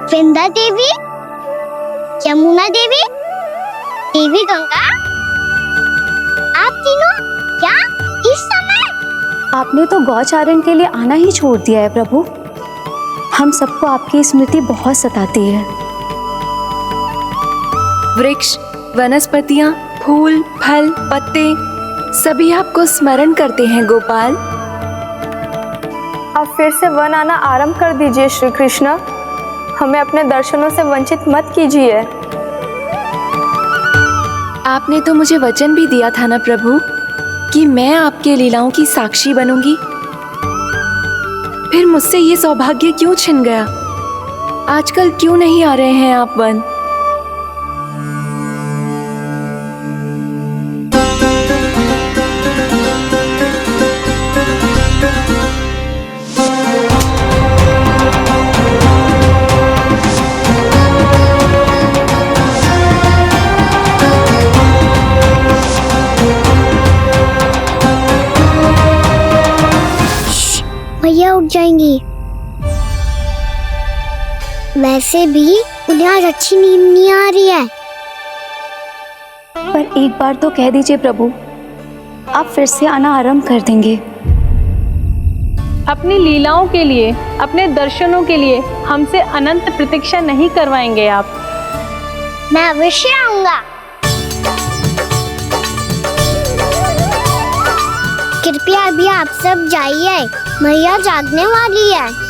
वृंदा देवी, यमुना देवी, देवी गंगा, आप तीनों क्या इस समय? आपने तो गौचारण के लिए आना ही छोड़ दिया है प्रभु। हम सबको आपकी स्मृति बहुत सताती है। वृक्ष, वनस्पतियां, फूल, फल, पत्ते सभी आपको स्मरण करते हैं गोपाल। अब फिर से वन आना आरंभ कर दीजिए श्री कृष्ण। हमें अपने दर्शनों से वंचित मत कीजिए। आपने तो मुझे वचन भी दिया था ना प्रभु कि मैं आपके लीलाओं की साक्षी बनूंगी। फिर मुझसे ये सौभाग्य क्यों छिन गया? आजकल क्यों नहीं आ रहे हैं आप वन? भैया उठ जाएंगी। वैसे भी उन्हें आज अच्छी नींद नहीं आ रही है। पर एक बार तो कह दीजिए प्रभु, आप फिर से आना आरंभ कर देंगे। अपनी लीलाओं के लिए, अपने दर्शनों के लिए हमसे अनंत प्रतीक्षा नहीं करवाएंगे आप? मैं अवश्य आऊंगा। कृपया अभी आप सब जाइए, मैया जागने वाली है।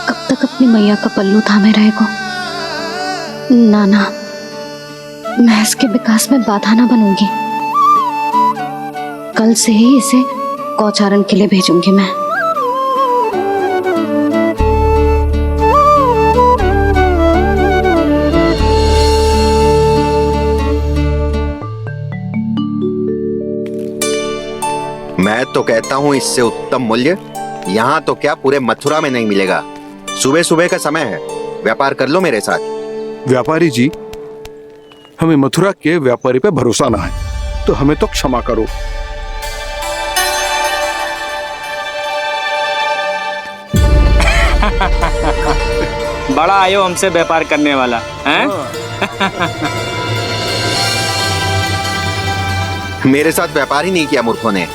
कब तक अपनी मैया का पल्लू थामे रहेगा? ना, मैं इसके विकास में बाधा ना बनूंगी। कल से ही इसे गौचारण के लिए भेजूंगी मैं। मैं तो कहता हूँ इससे उत्तम मूल्य यहाँ तो क्या पूरे मथुरा में नहीं मिलेगा। सुबह सुबह का समय है, व्यापार कर लो मेरे साथ। व्यापारी जी, हमें मथुरा के व्यापारी पे भरोसा ना है, तो हमें तो क्षमा करो। बड़ा आयो हमसे व्यापार करने वाला हैं? मेरे साथ व्यापार ही नहीं किया मूर्खों ने।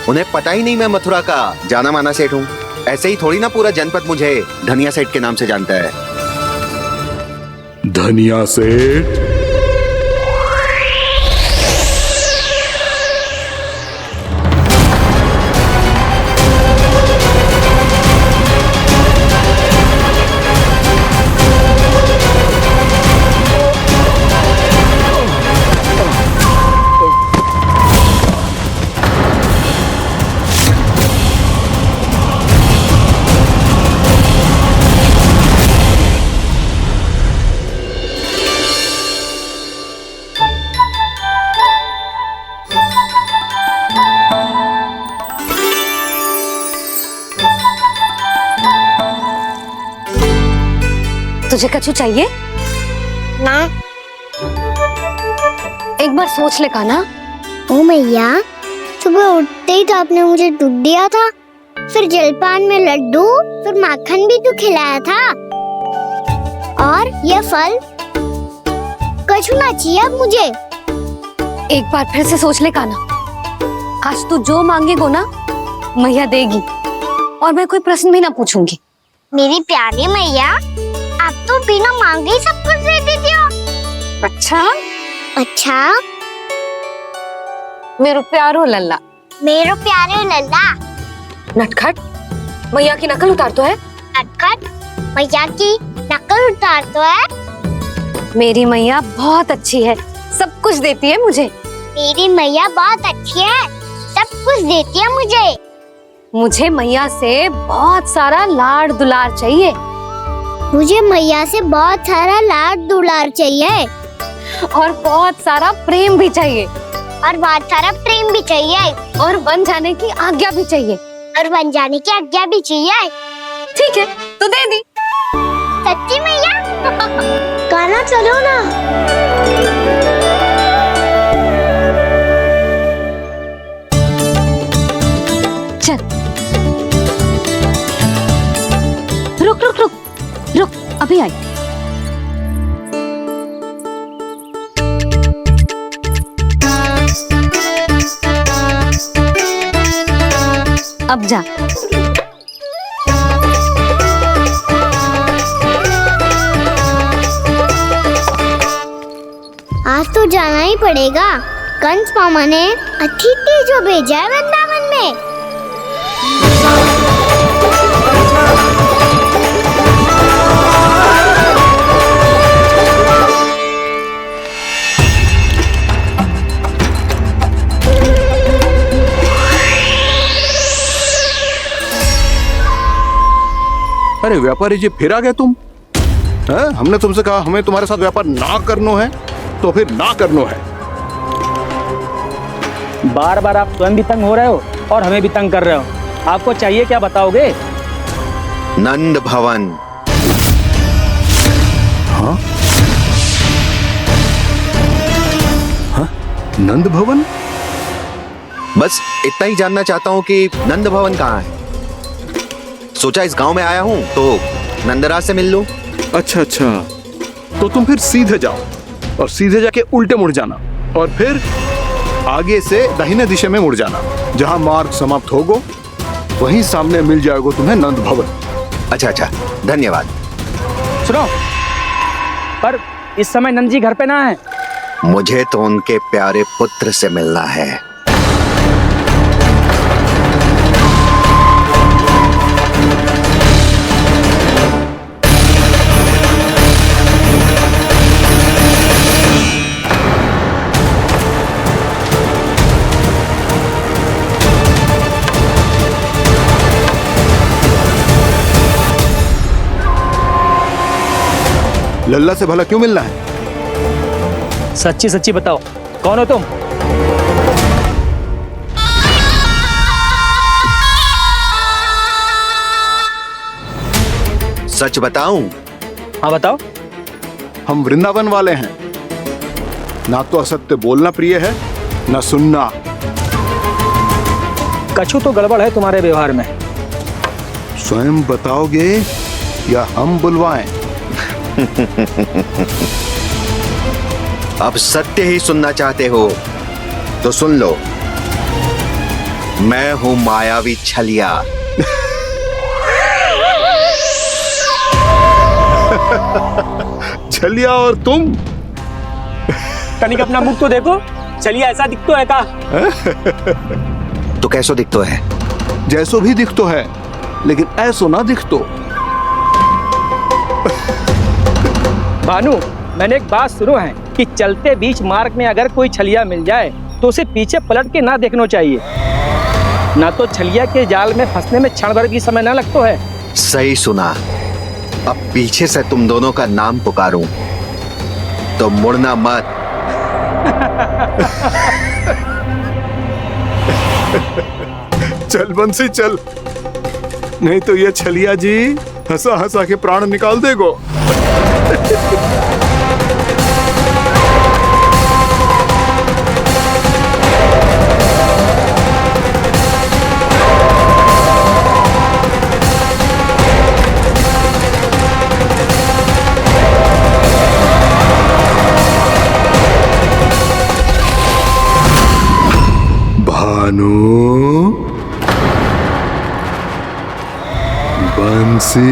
उन्हें पता ही नहीं मैं मथुरा का जाना माना सेठ हूँ। ऐसे ही थोड़ी ना पूरा जनपद मुझे धनिया सेठ के नाम से जानता है। धनिया सेठ? तुझे कछु चाहिए? ना। एक बार सोच ले का ना। ओ मैया, सुबह उठते ही तो आपने मुझे दूध दिया था, फिर जलपान में लड्डू, फिर माखन भी तो खिलाया था। और ये फल कछु ना चाहिए अब मुझे। एक बार फिर से सोच ले का ना। आज तू जो मांगेगो ना मैया देगी, और मैं कोई प्रश्न भी ना पूछूंगी। मेरी प्यारी मैया, आप तो बिना मांगे ही सब कुछ दे देती हो। अच्छा मेरो प्यारो लल्ला। मेरो प्यारे लल्ला। नटखट, मैया की नकल उतार तो है। नटखट, मैया की नकल उतार तो है। मेरी मैया बहुत अच्छी है, सब कुछ देती है मुझे। मेरी मैया बहुत अच्छी है, सब कुछ देती है मुझे। मुझे मैया से बहुत सारा लाड़ दुलार चाहिए। मुझे मैया से बहुत सारा लाड दुलार चाहिए। और बहुत सारा प्रेम भी चाहिए, और बहुत सारा प्रेम भी चाहिए, और बन जाने की आज्ञा भी चाहिए। और बन जाने की आज्ञा भी चाहिए। ठीक है, तो दे दी। सच्ची मैया? गाना चलो ना। चल, रुक रुक रुक रुक, अभी आई। अब जा। आज तो जाना ही पड़ेगा। कंस मामा ने अतिथि जो भेजा है वृंदावन में। अरे व्यापारी जी, फिर आ गए तुम? हैं? हमने तुमसे कहा हमें तुम्हारे साथ व्यापार ना करना है, तो फिर ना करना है। बार बार आप स्वयं भी तंग हो रहे हो और हमें भी तंग कर रहे हो। आपको चाहिए क्या बताओगे? नंद भवन। हाँ? हाँ? नंद भवन? बस इतना ही जानना चाहता हूँ कि नंद भवन कहाँ है। सोचा इस गांव में आया हूँ तो नंदराज से मिल लूं। अच्छा अच्छा, तो तुम फिर सीधे जाओ और सीधे जाके उल्टे मुड़ जाना, और फिर आगे से दाहिने दिशा में मुड़ जाना। जहां मार्ग समाप्त होगा वहीं सामने मिल जाएगा तुम्हें नंद भवन। अच्छा अच्छा, धन्यवाद। सुनो, पर इस समय नंद जी घर पे ना है। मुझे तो उनके प्यारे पुत्र से मिलना है। लल्ला से भला क्यों मिलना है? सच्ची सच्ची बताओ, कौन हो तुम? सच बताऊं? हाँ बताओ। हम वृंदावन वाले हैं। ना तो असत्य बोलना प्रिय है, ना सुनना। कछु तो गड़बड़ है तुम्हारे व्यवहार में। स्वयं बताओगे या हम बुलवाएं? अब सत्य ही सुनना चाहते हो तो सुन लो। मैं हूं मायावी छलिया। छलिया और तुम? तनिक अपना मुख तो देखो, चलिए ऐसा दिखतो है का? तो कैसो दिखतो है? जैसो भी दिखतो है, लेकिन ऐसो ना दिखतो। भानु, मैंने एक बात सुनो है कि चलते बीच मार्ग में अगर कोई छलिया मिल जाए तो उसे पीछे पलट के ना देखना चाहिए। ना तो छलिया के जाल में फंसने में क्षण भर भी समय ना लगता है। सही सुना। अब पीछे से तुम दोनों का नाम पुकारूं तो मुड़ना मत। चल बंसी चल, नहीं तो ये छलिया जी हंसा हंसा के प्राण निकाल देगो। भानु, बंसी।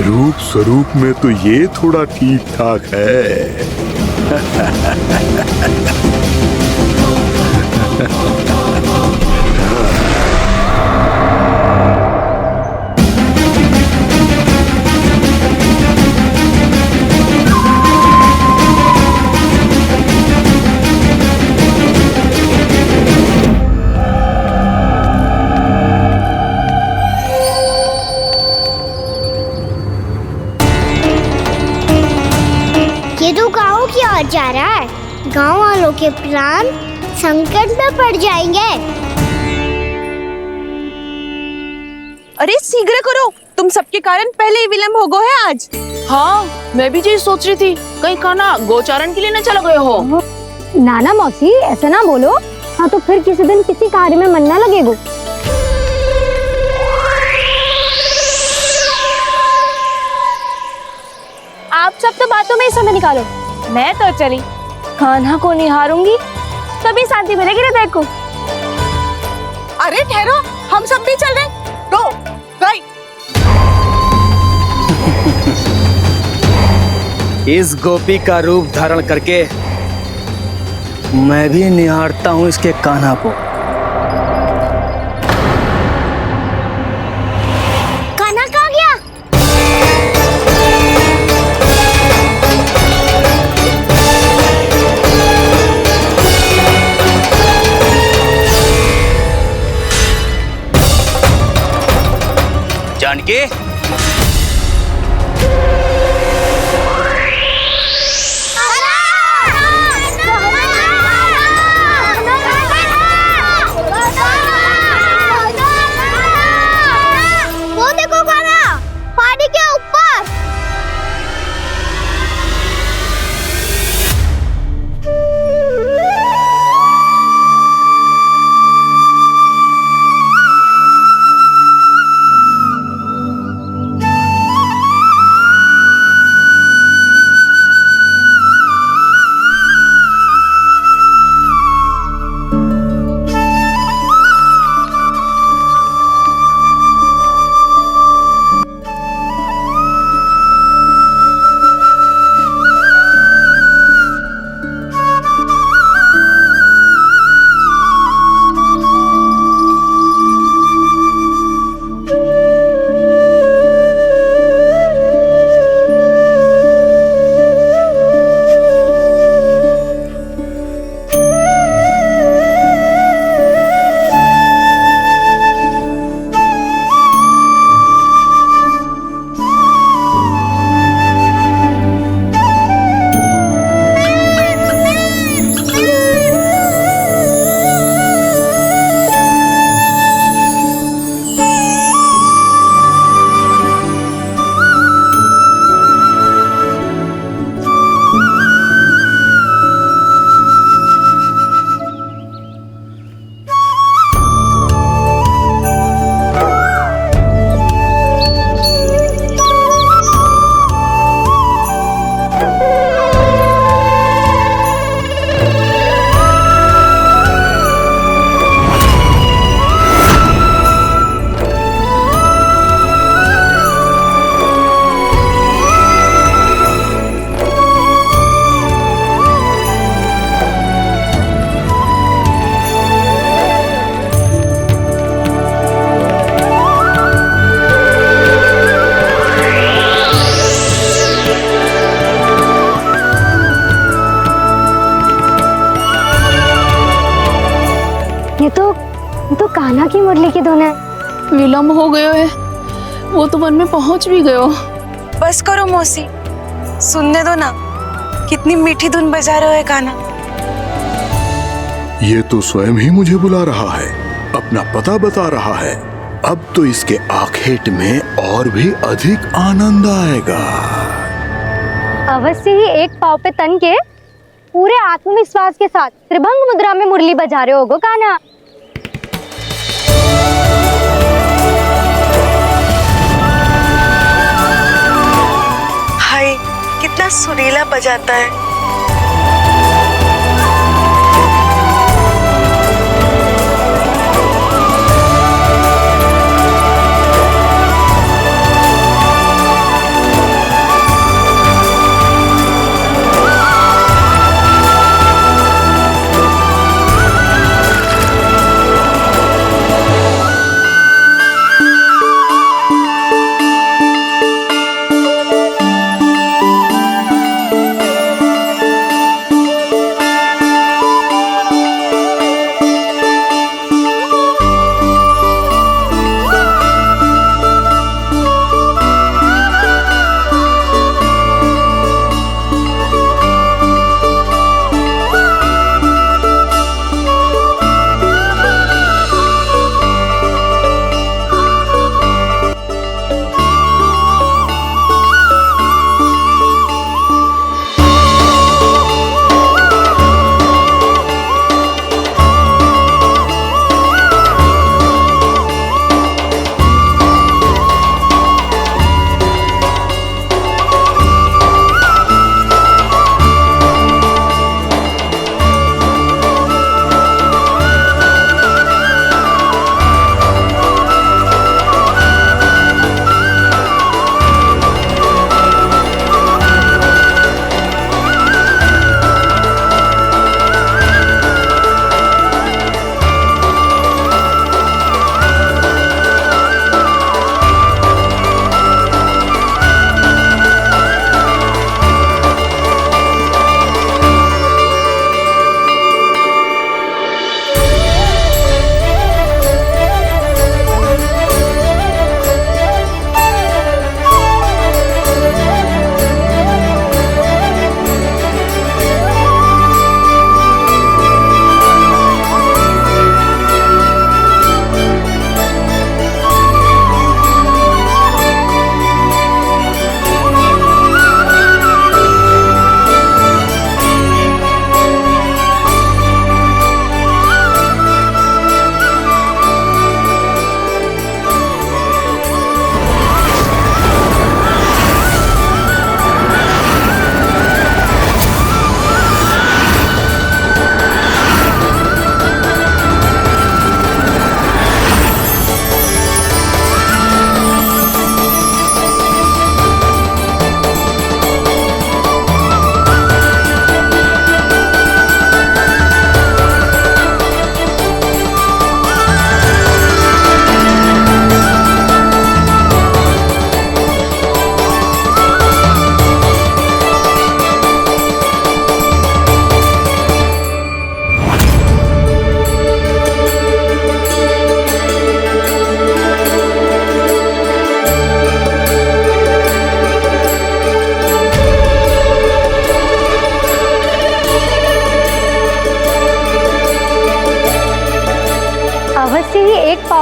रूप स्वरूप में तो ये थोड़ा ठीक ठाक है। ये तो गाँव की ओर जा रहा है। गाँव वालों के प्राण संकट में पड़ जाएंगे। अरे शीघ्र करो, तुम सबके कारण पहले ही विलम्ब हो गए है आज। हाँ, मैं भी यही सोच रही थी, कहीं खाना गोचारण के लिए न चले गए हो। नाना मौसी ऐसे ना बोलो। हाँ तो फिर किसी दिन किसी कार्य में मन ना लगेगा। आप सब तो बातों में ही समय निकालो। मैं तो चली कान्हा को निहारूंगी, तभी शांति मिलेगी हृदय को। अरे ठहरो, हम सब भी चल रहे। तो गई। इस गोपी का रूप धारण करके मैं भी निहारता हूँ इसके कान्हा को। कान्हा कहाँ गया? जानकी, वो देखो कान्हा, पहाड़ी के ऊपर। ये तो कान्हा की मुरली की धुन है। विलम्ब हो गयो है, वो तो वन में पहुंच भी गयो। बस करो मौसी, सुनने दो ना, कितनी मीठी धुन बजा रहे हो कान्हा। ये तो स्वयं ही मुझे बुला रहा है, अपना पता बता रहा है। अब तो इसके आखेट में और भी अधिक आनंद आएगा। अवश्य ही एक पाव पे तन के पूरे आत्मविश्वास के साथ त्रिभंग मुद्रा में मुरली बजा रहे होगो कान्हा। हाय, कितना सुरीला बजाता है।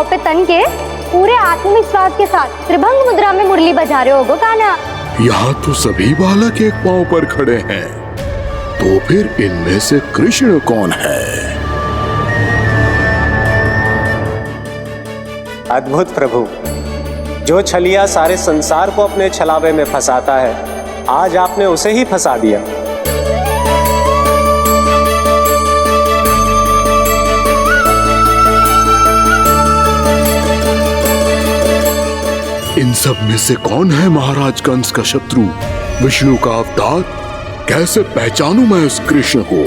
पे तन के पूरे आत्मविश्वास के साथ त्रिभंग मुद्रा में मुरली बजा रहे हो कान्हा। यहाँ तो सभी बालक एक पांव पर खड़े हैं, तो फिर इनमें से कृष्ण कौन है? अद्भुत प्रभु, जो छलिया सारे संसार को अपने छलावे में फंसाता है, आज आपने उसे ही फंसा दिया। इन सब में से कौन है महाराज कंस का शत्रु, विष्णु का अवतार? कैसे पहचानूं मैं उस कृष्ण को?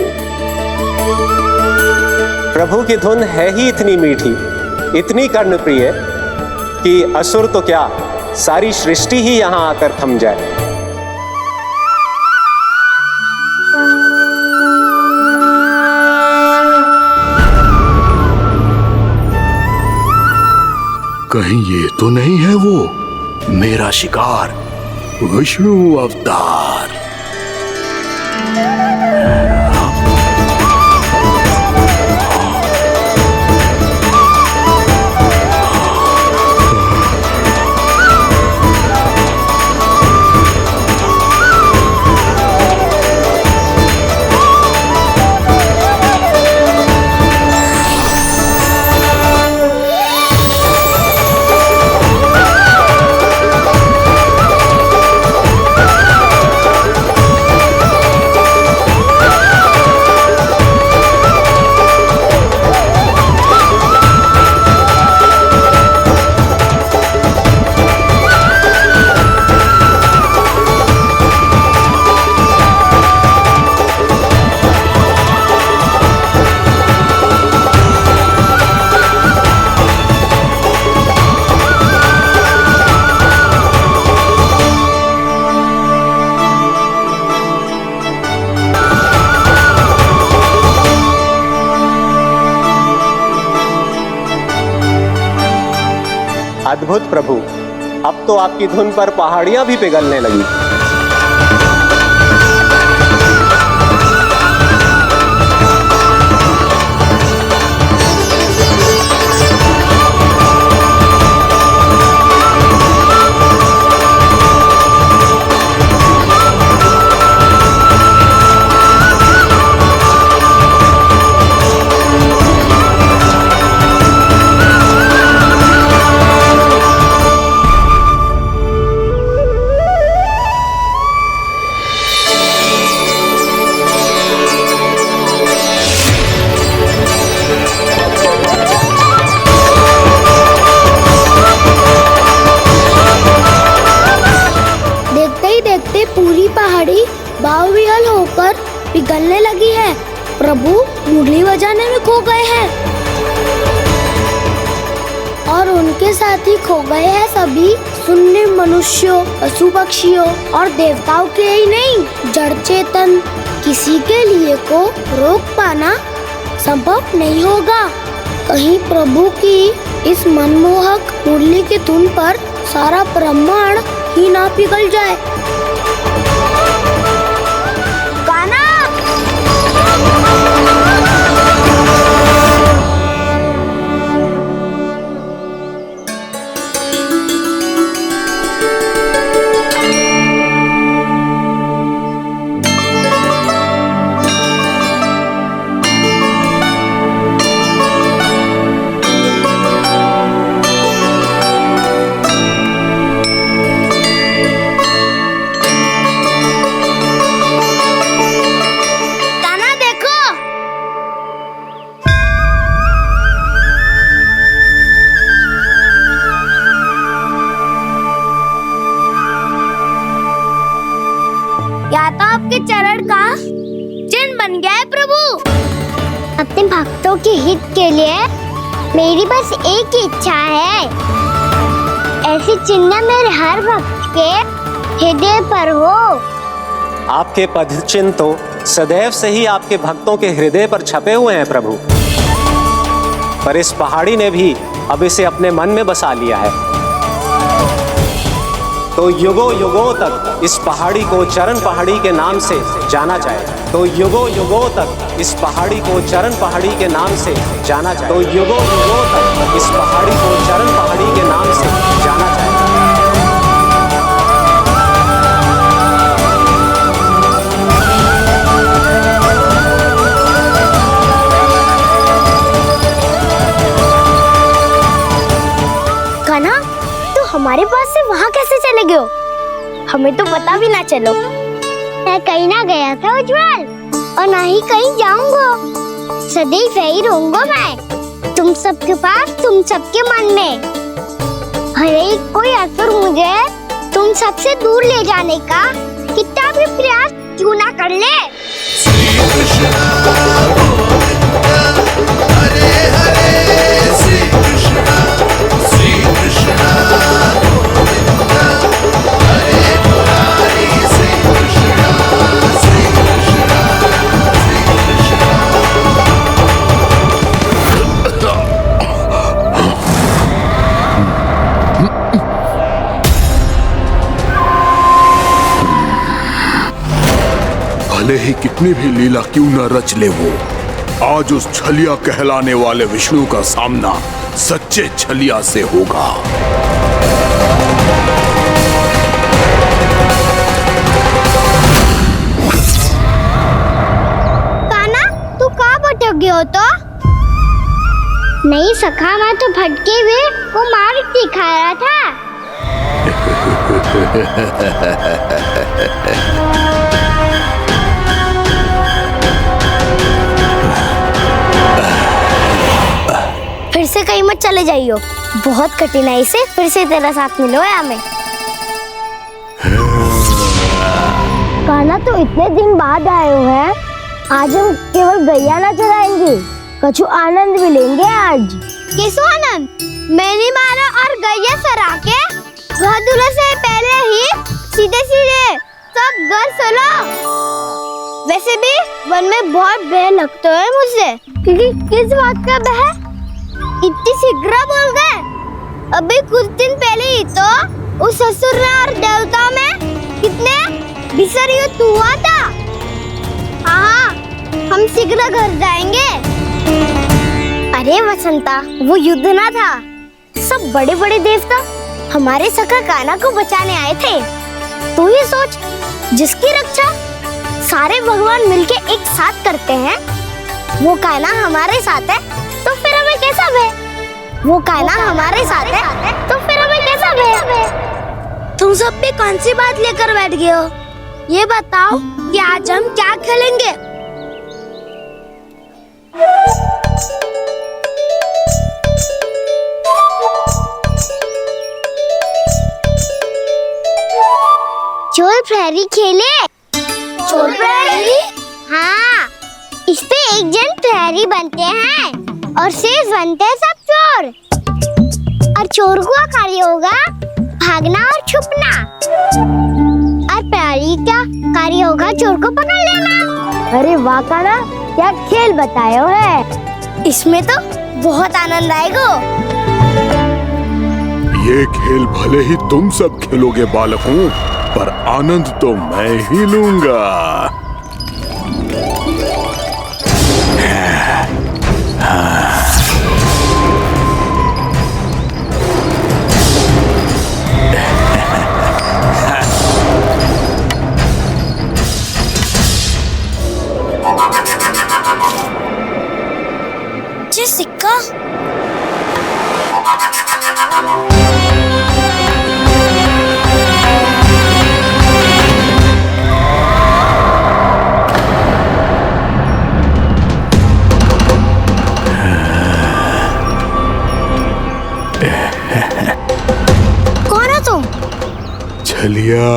प्रभु की धुन है ही इतनी मीठी, इतनी कर्णप्रिय कि असुर तो क्या, सारी सृष्टि ही यहां आकर थम जाए। कहीं ये तो नहीं है वो मेरा शिकार, विष्णु अवतार? अद्भुत प्रभु, अब तो आपकी धुन पर पहाड़ियां भी पिघलने लगी। पूरी पहाड़ी बावरियल होकर पिघलने लगी है। प्रभु मुरली बजाने में खो गए हैं और उनके साथ ही खो गए हैं सभी सुनने मनुष्यों, पशु पक्षियों और देवताओं के ही नहीं, जड़ चेतन किसी के लिए को रोक पाना संभव नहीं होगा। कहीं प्रभु की इस मनमोहक मुरली की धुन पर सारा ब्रह्मांड ही ना पिघल जाए। या तो आपके चरण का चिन्ह बन गया है प्रभु। अपने भक्तों के हित के लिए मेरी बस एक ही इच्छा है, ऐसी चिन्ह मेरे हर भक्त के हृदय पर हो। आपके पद चिन्ह तो सदैव से ही आपके भक्तों के हृदय पर छपे हुए हैं प्रभु, पर इस पहाड़ी ने भी अब इसे अपने मन में बसा लिया है, तो युगों युगों तक इस पहाड़ी को चरण पहाड़ी के नाम से जाना जाएगा। तो युगों युगों तक इस पहाड़ी को चरण पहाड़ी के नाम से जाना जाएगा। तो युगों युगों तक इस पहाड़ी को चरण पहाड़ी के नाम से जाना जाएगा। कान्हा, तो हमारे पास से वहाँ कैसे चले गए हो? हमें तो पता भी ना चलो। मैं कहीं ना गया था उज्जवल, और ना ही कहीं जाऊंगा। सदैव यही रहूंगा मैं, तुम सबके पास, तुम सबके मन में। हर एक कोई असुर मुझे तुम सबसे दूर ले जाने का कितना भी प्रयास क्यों ना कर ले। श्री कृष्ण हरे हरे, श्री कृष्ण श्री कृष्ण हरे मुरारी, श्री कृष्ण श्री कृष्ण श्री भले ही कितनी भी लीला क्यों न रच ले वो, आज उस छलिया कहलाने वाले विष्णु का सामना सच्चे छलिया से होगा। कान्हा, तू कहाँ भटक गया हो? तो नहीं सखा, मैं तो भटके हुए वो मार्ग दिखा रहा था। फिर से कहीं मत चले जाइयो, बहुत कठिनाई से फिर से तेरा साथ मिलो है हमें। कान्हा, तो इतने दिन बाद आए हो हैं, आज हम केवल गैया ना चराएंगे, कछु आनंद भी लेंगे आज। किसो आनंद? मैंने मारा और गैया चरा के घर दूल्हे से पहले ही सीधे सीधे सब घर चलो। वैसे भी वन में बहुत भय लगता है मुझे, क्योंकि किस बात का भय? इतनी शीघ्र बोल गए। अभी कुछ दिन पहले ही तो उस असुर और देवता में कितने भीषण युद्ध हुआ था। हाँ, हम शीघ्र घर जाएंगे। अरे वसंता, वो युद्ध ना था, सब बड़े बड़े देवता हमारे सखा कान्हा को बचाने आए थे। तू ही सोच, जिसकी रक्षा सारे भगवान मिलके एक साथ करते हैं, वो कान्हा हमारे साथ है, तो फिर हमें कैसा भय? वो कान्हा हमारे साथ है, तो फिर हमें कैसा भय? तुम सब भी कौन सी बात लेकर बैठ गए हो? ये बताओ कि आज हम क्या खेलेंगे? चोर प्रहरी खेले? चोर प्रहरी? हाँ, इस पे एक जन प्रहरी बनते हैं और शेष बनते हैं सब चोर। और चोर का कार्य होगा भागना और छुपना, और प्रहरी का कार्य होगा चोर को पकड़ लेना। अरे वाह कान्हा, क्या खेल बताया है। इसमें तो बहुत आनंद आएगा। ये खेल भले ही तुम सब खेलोगे बालकों, पर आनंद तो मैं ही लूंगा। सिक्का कौन है तुम? छलिया,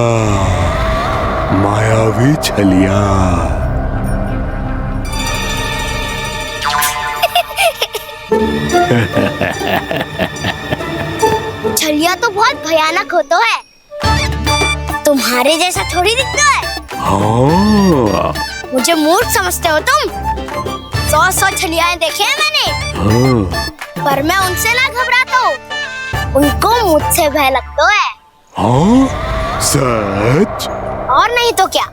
मायावी छलिया। छलिया तो बहुत भयानक होता है, तुम्हारे जैसा थोड़ी दिखता है। हाँ। मुझे मूर्ख समझते हो तुम? 100 छलियाएं देखे हैं मैंने। हाँ। पर मैं उनसे ना घबराता हूँ, उनको मुझसे भय लगता है। हाँ? सच? और नहीं तो क्या,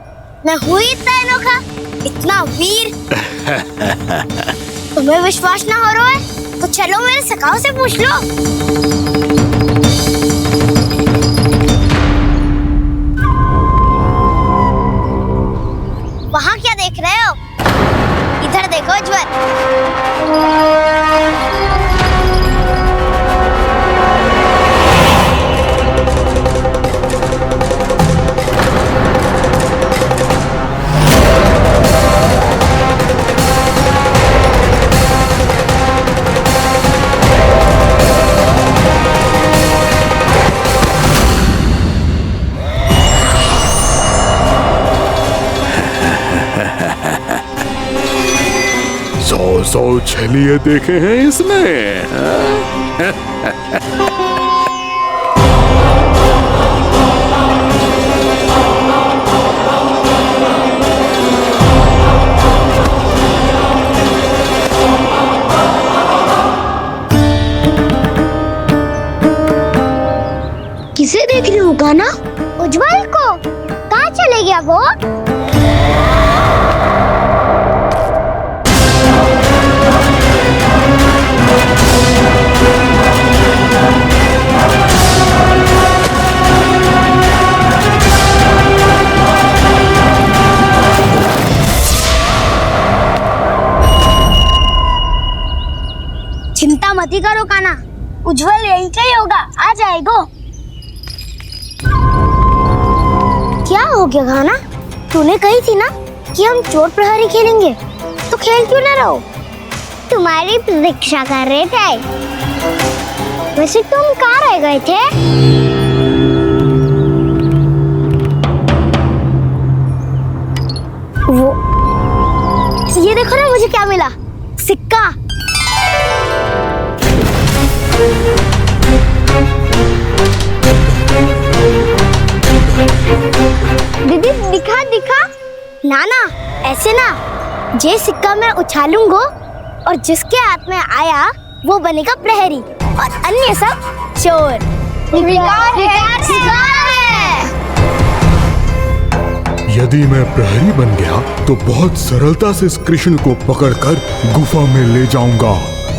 मैं हुई इतना अनोखा, इतना वीर। तुम्हें विश्वास ना हो रहा है तो चलो मेरे सखाओं से पूछ लो। वहाँ क्या देख रहे हो? इधर देखो उज्ज्वल। सौ छलिए देखे हैं इसमें। किसे देख रही हूँ कान्हा? उज्ज्वल को। कहाँ चले गया वो? चिंता मत ही करो कान्हा, उज्ज्वल यहीं का ही होगा, आ जाएगा। क्या हो गया कान्हा? तूने कही थी ना कि हम चोर प्रहरी खेलेंगे, तो खेल क्यों ना रहो? तुम्हारी प्रतीक्षा कर रहे थे। वैसे तुम कहाँ रह गए थे? वो ये देखो ना, मुझे क्या मिला, सिक्का। दीदी दिखा दिखा। ना ना, ऐसे ना, ये सिक्का मैं उछालूंगा और जिसके हाथ में आया वो बनेगा प्रहरी और अन्य सब चोर। विकार है। यदि मैं प्रहरी बन गया तो बहुत सरलता से इस कृष्ण को पकड़कर गुफा में ले जाऊंगा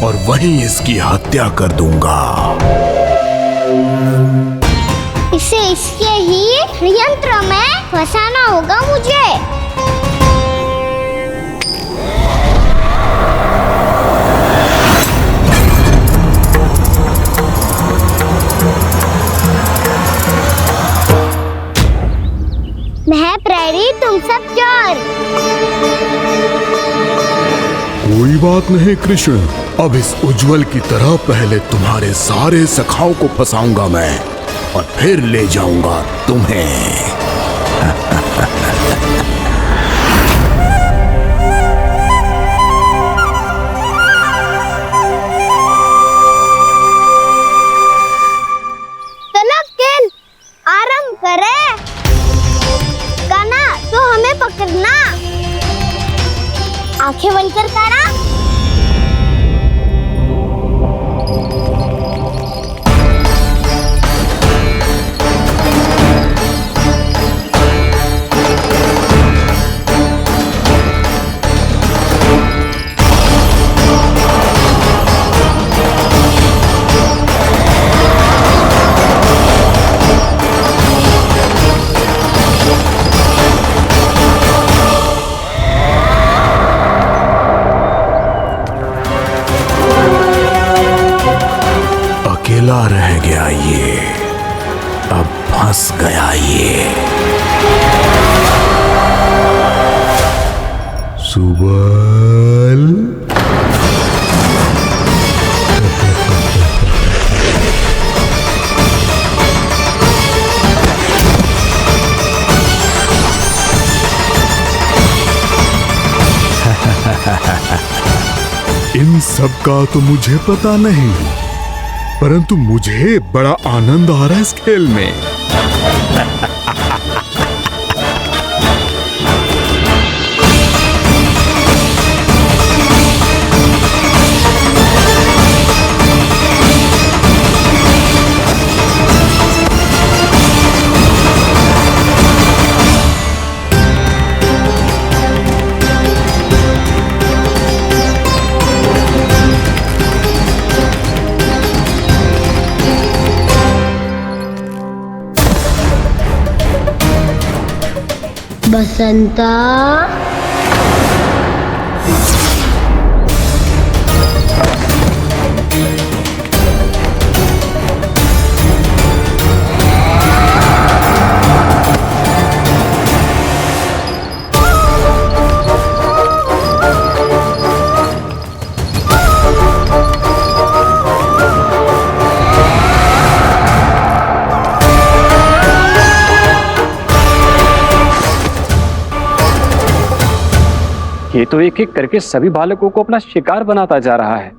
और वहीं इसकी हत्या कर दूंगा। इसे इसके ही यंत्र में फंसाना होगा मुझे। मैं प्रहरी, तुम सब चोर। कोई बात नहीं कृष्ण, अब इस उज्ज्वल की तरह पहले तुम्हारे सारे सखाओं को फंसाऊंगा मैं और फिर ले जाऊंगा तुम्हें। चलो खेल आरंभ करें। कान्हा तो हमें पकड़ना। आंखें बंद कर कान्हा। अकेला रह गया ये, अब फंस गया ये। सुबल इन सब का तो मुझे पता नहीं, परंतु मुझे बड़ा आनंद आ रहा है इस खेल में। बसंता, ये तो एक एक करके सभी बालकों को अपना शिकार बनाता जा रहा है।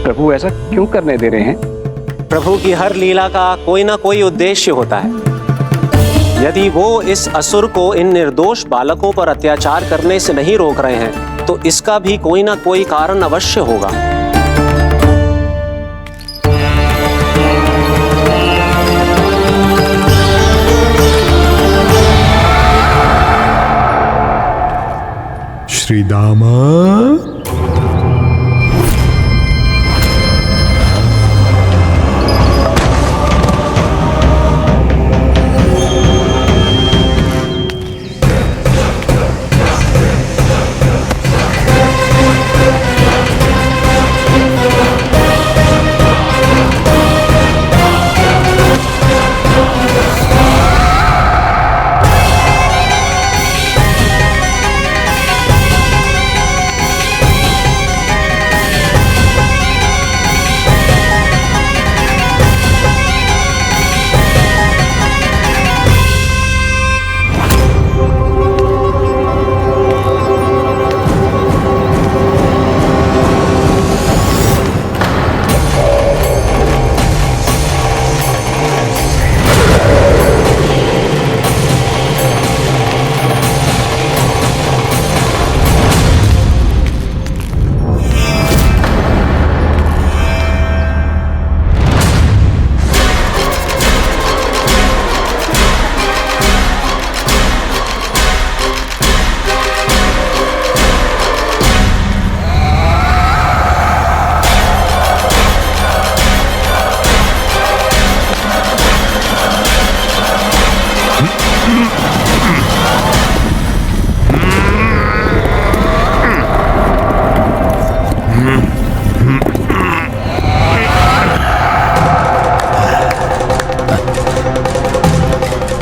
प्रभु ऐसा क्यों करने दे रहे हैं? प्रभु की हर लीला का कोई ना कोई उद्देश्य होता है। यदि वो इस असुर को इन निर्दोष बालकों पर अत्याचार करने से नहीं रोक रहे हैं तो इसका भी कोई ना कोई कारण अवश्य होगा। श्री दामा,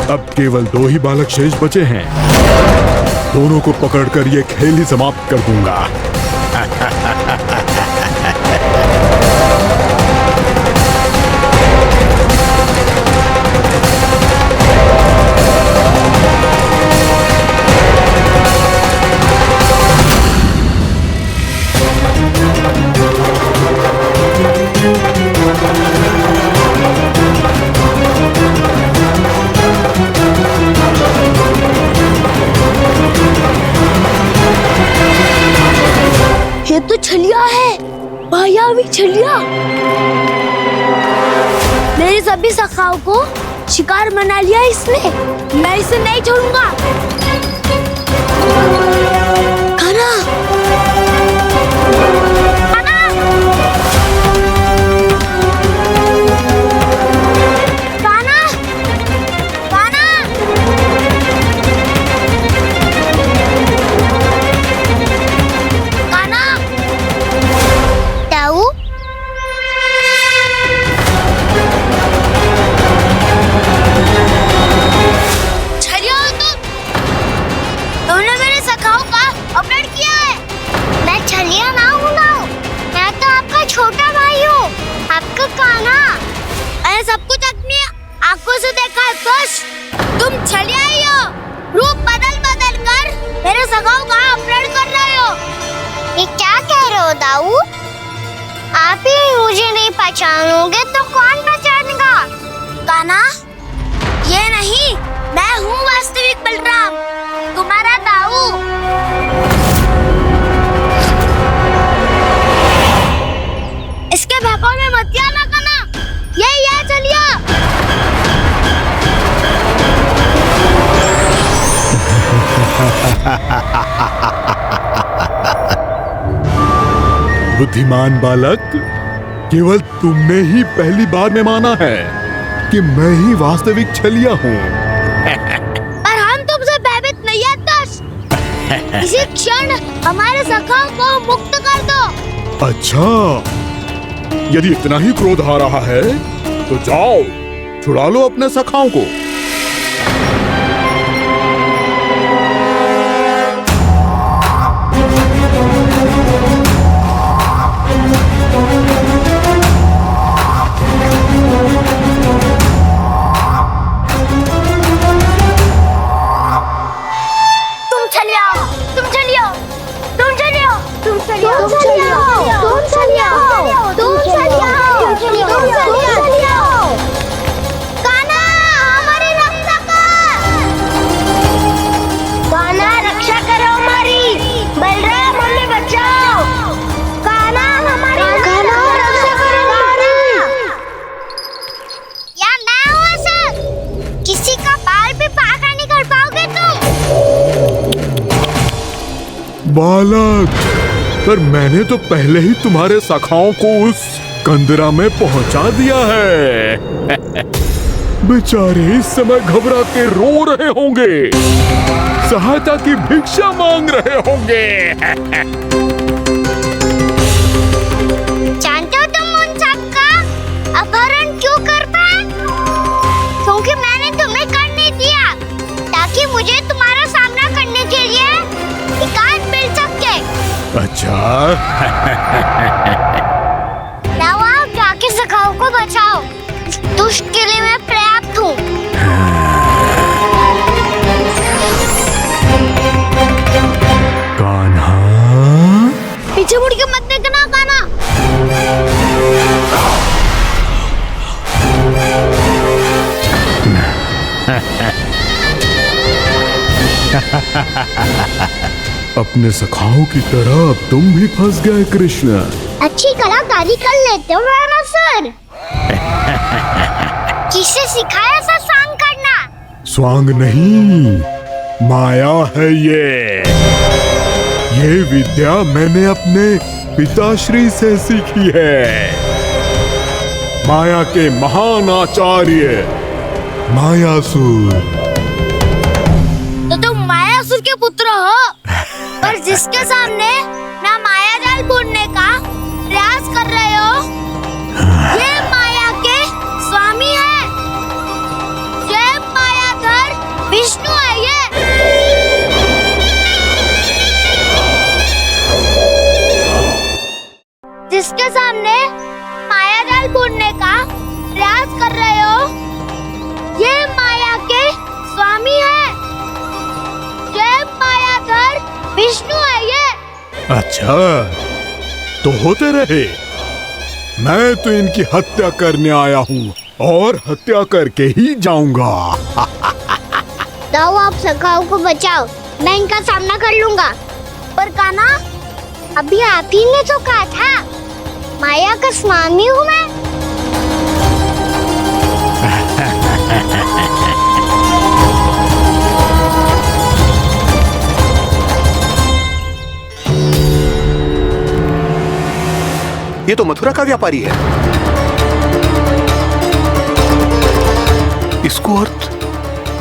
अब केवल 2 ही बालक शेष बचे हैं। दोनों को पकड़कर ये खेल ही समाप्त कर दूंगा। ये तो छलिया है, मायावी छलिया। मेरे सभी सखाओं को शिकार बना लिया इसने। मैं इसे नहीं छोड़ूंगा। कान्हा, कान्हा, कान्हा, कान्हा। ताऊ, छलिया हो तुमने मेरे सखाओं का अपहरण किया है। मैं छलिया ना हूँ मैं तो आपका छोटा भाई हूँ, आपका कान्हा। मैंने सब कुछ अपनी आंखों से देखा है। बस तुम छलिया ही हो। रूप बदल बदल कर मेरे सखाओं का अपहरण कर रहे हो। ये क्या कह रहे हो दाऊ? आप ही मुझे नहीं पहचानोगे तो कौन पहचानेगा? कान्हा, ये नहीं, मैं हूँ वास्तविक बलराम, तुम्हारा दाऊ। इसके बहकावे में मत आना कान्हा, यही है चलिए। बुद्धिमान बालक, केवल तुमने ही पहली बार में माना है कि मैं ही वास्तविक छलिया हूँ। पर हम तुम इसी क्षण हमारे सखाओं को मुक्त कर दो। अच्छा, यदि इतना ही क्रोध आ रहा है तो जाओ, छुड़ा लो अपने सखाओं को। बालक, पर मैंने तो पहले ही तुम्हारे सखाओं को उस कंदरा में पहुंचा दिया है। बेचारे इस समय घबरा के रो रहे होंगे, सहायता की भिक्षा मांग रहे होंगे। जानते हो तुम उन सबका अपहरण क्यों कर पाए? क्योंकि मैंने तुम्हें करने दिया, ताकि मुझे तुम्हारा सामना करने के लिए विकास मिल सके। अच्छा। जाओ, आप जाके सखाओं को बचाओ। इस दुष्ट के लिए मैं पर्याप्त हूँ। कान्हा, पीछे मुड़ के मत देखना कान्हा। अपने सखाओं की तरह अब तुम भी फंस गए कृष्ण। अच्छी कलाकारी कर लेते हो रावणासुर। किससे सिखाया ऐसा स्वांग करना? स्वांग नहीं, माया है ये विद्या मैंने अपने पिताश्री से सीखी है। माया के महान आचार्य मायासुर। तो तुम मायासुर के पुत्र हो, पर जिसके सामने ना माया जाल बुनने का प्रयास कर रहे हो, ये माया के स्वामी है। ये मायाधर विष्णु है। ये जिसके सामने माया जाल बुनने का प्रयास कर रहे हो, ये माया के स्वामी है। ये मायाधर विष्णु है। ये अच्छा, तो होते रहे। मैं तो इनकी हत्या करने आया हूँ और हत्या करके ही जाऊंगा। जाओ, आप सखाओं को बचाओ, मैं इनका सामना कर लूंगा। पर कान्हा, अभी आप ही ने तो कहा था माया का स्वामी हूँ मैं। ये तो मथुरा का व्यापारी है। इसको अर्थ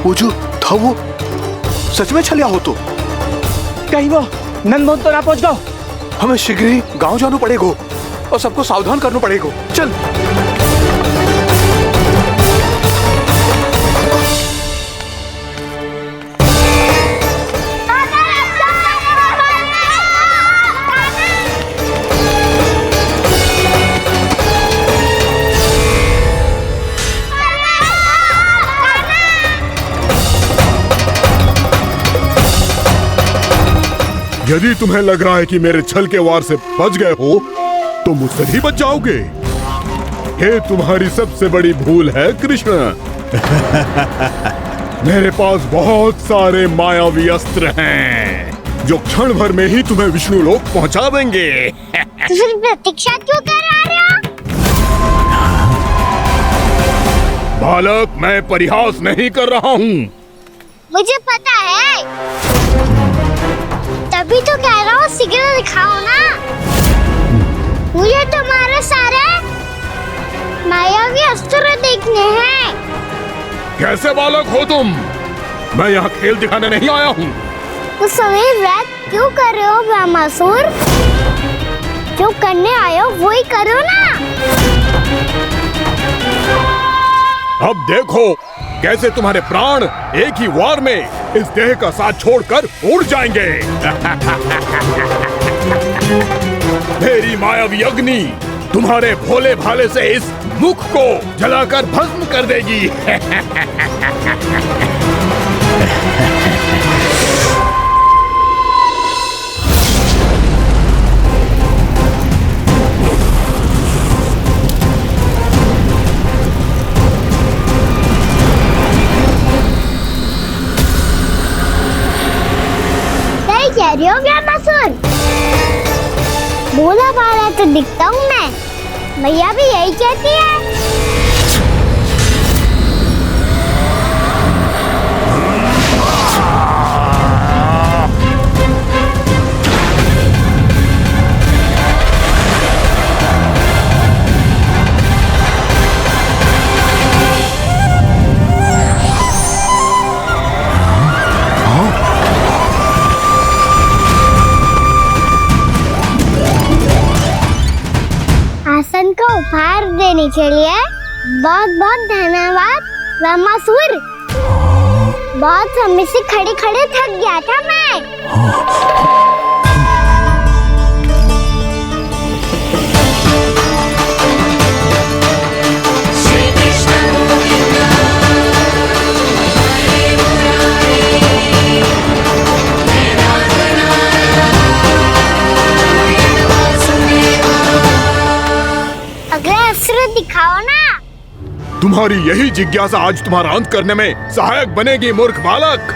वो जो था वो सच में छलिया हो तो कहीं वो नंदमोहन तो ना पहुंच गओ। हमें शीघ्र ही गांव जाना पड़ेगा और सबको सावधान करना पड़ेगा। चल। यदि तुम्हें लग रहा है कि मेरे छल के वार से बच गए हो, तो मुझसे भी बच जाओगे। ये तुम्हारी सबसे बड़ी भूल है कृष्ण। मेरे पास बहुत सारे मायावी अस्त्र हैं, जो क्षण भर में ही तुम्हें विष्णु लोक पहुंचा देंगे। तो फिर प्रतीक्षा क्यों कर रहे हो? बालक, मैं परिहास नहीं कर रहा हूँ। मुझे पता है, तभी तो कह रहा हूँ शीघ्र दिखाओ ना। मुझे तुम्हारे सारे मायावी अस्त्र देखने हैं। कैसे बालक हो तुम? मैं यहाँ खेल दिखाने नहीं आया हूँ। तो समय व्रत क्यों कर रहे हो ब्रह्मासुर? जो करने आए हो वही करो ना। अब देखो कैसे तुम्हारे प्राण एक ही वार में इस देह का साथ छोड़कर उड़ जाएंगे। मेरी मायावी अग्नि तुम्हारे भोले भाले से इस मुख को जलाकर भस्म कर देगी। कह रही हो ब्रह्मासुर? भोला भाला तो दिखता हूँ मैं, मैया भी यही कहती है। आसन को उपहार देने के लिए बहुत बहुत धन्यवाद ब्रह्मासुर। बहुत समय से खड़े खड़े थक गया था मैं। दिखाओ ना। तुम्हारी यही जिज्ञासा आज तुम्हारा अंत करने में सहायक बनेगी मूर्ख बालक।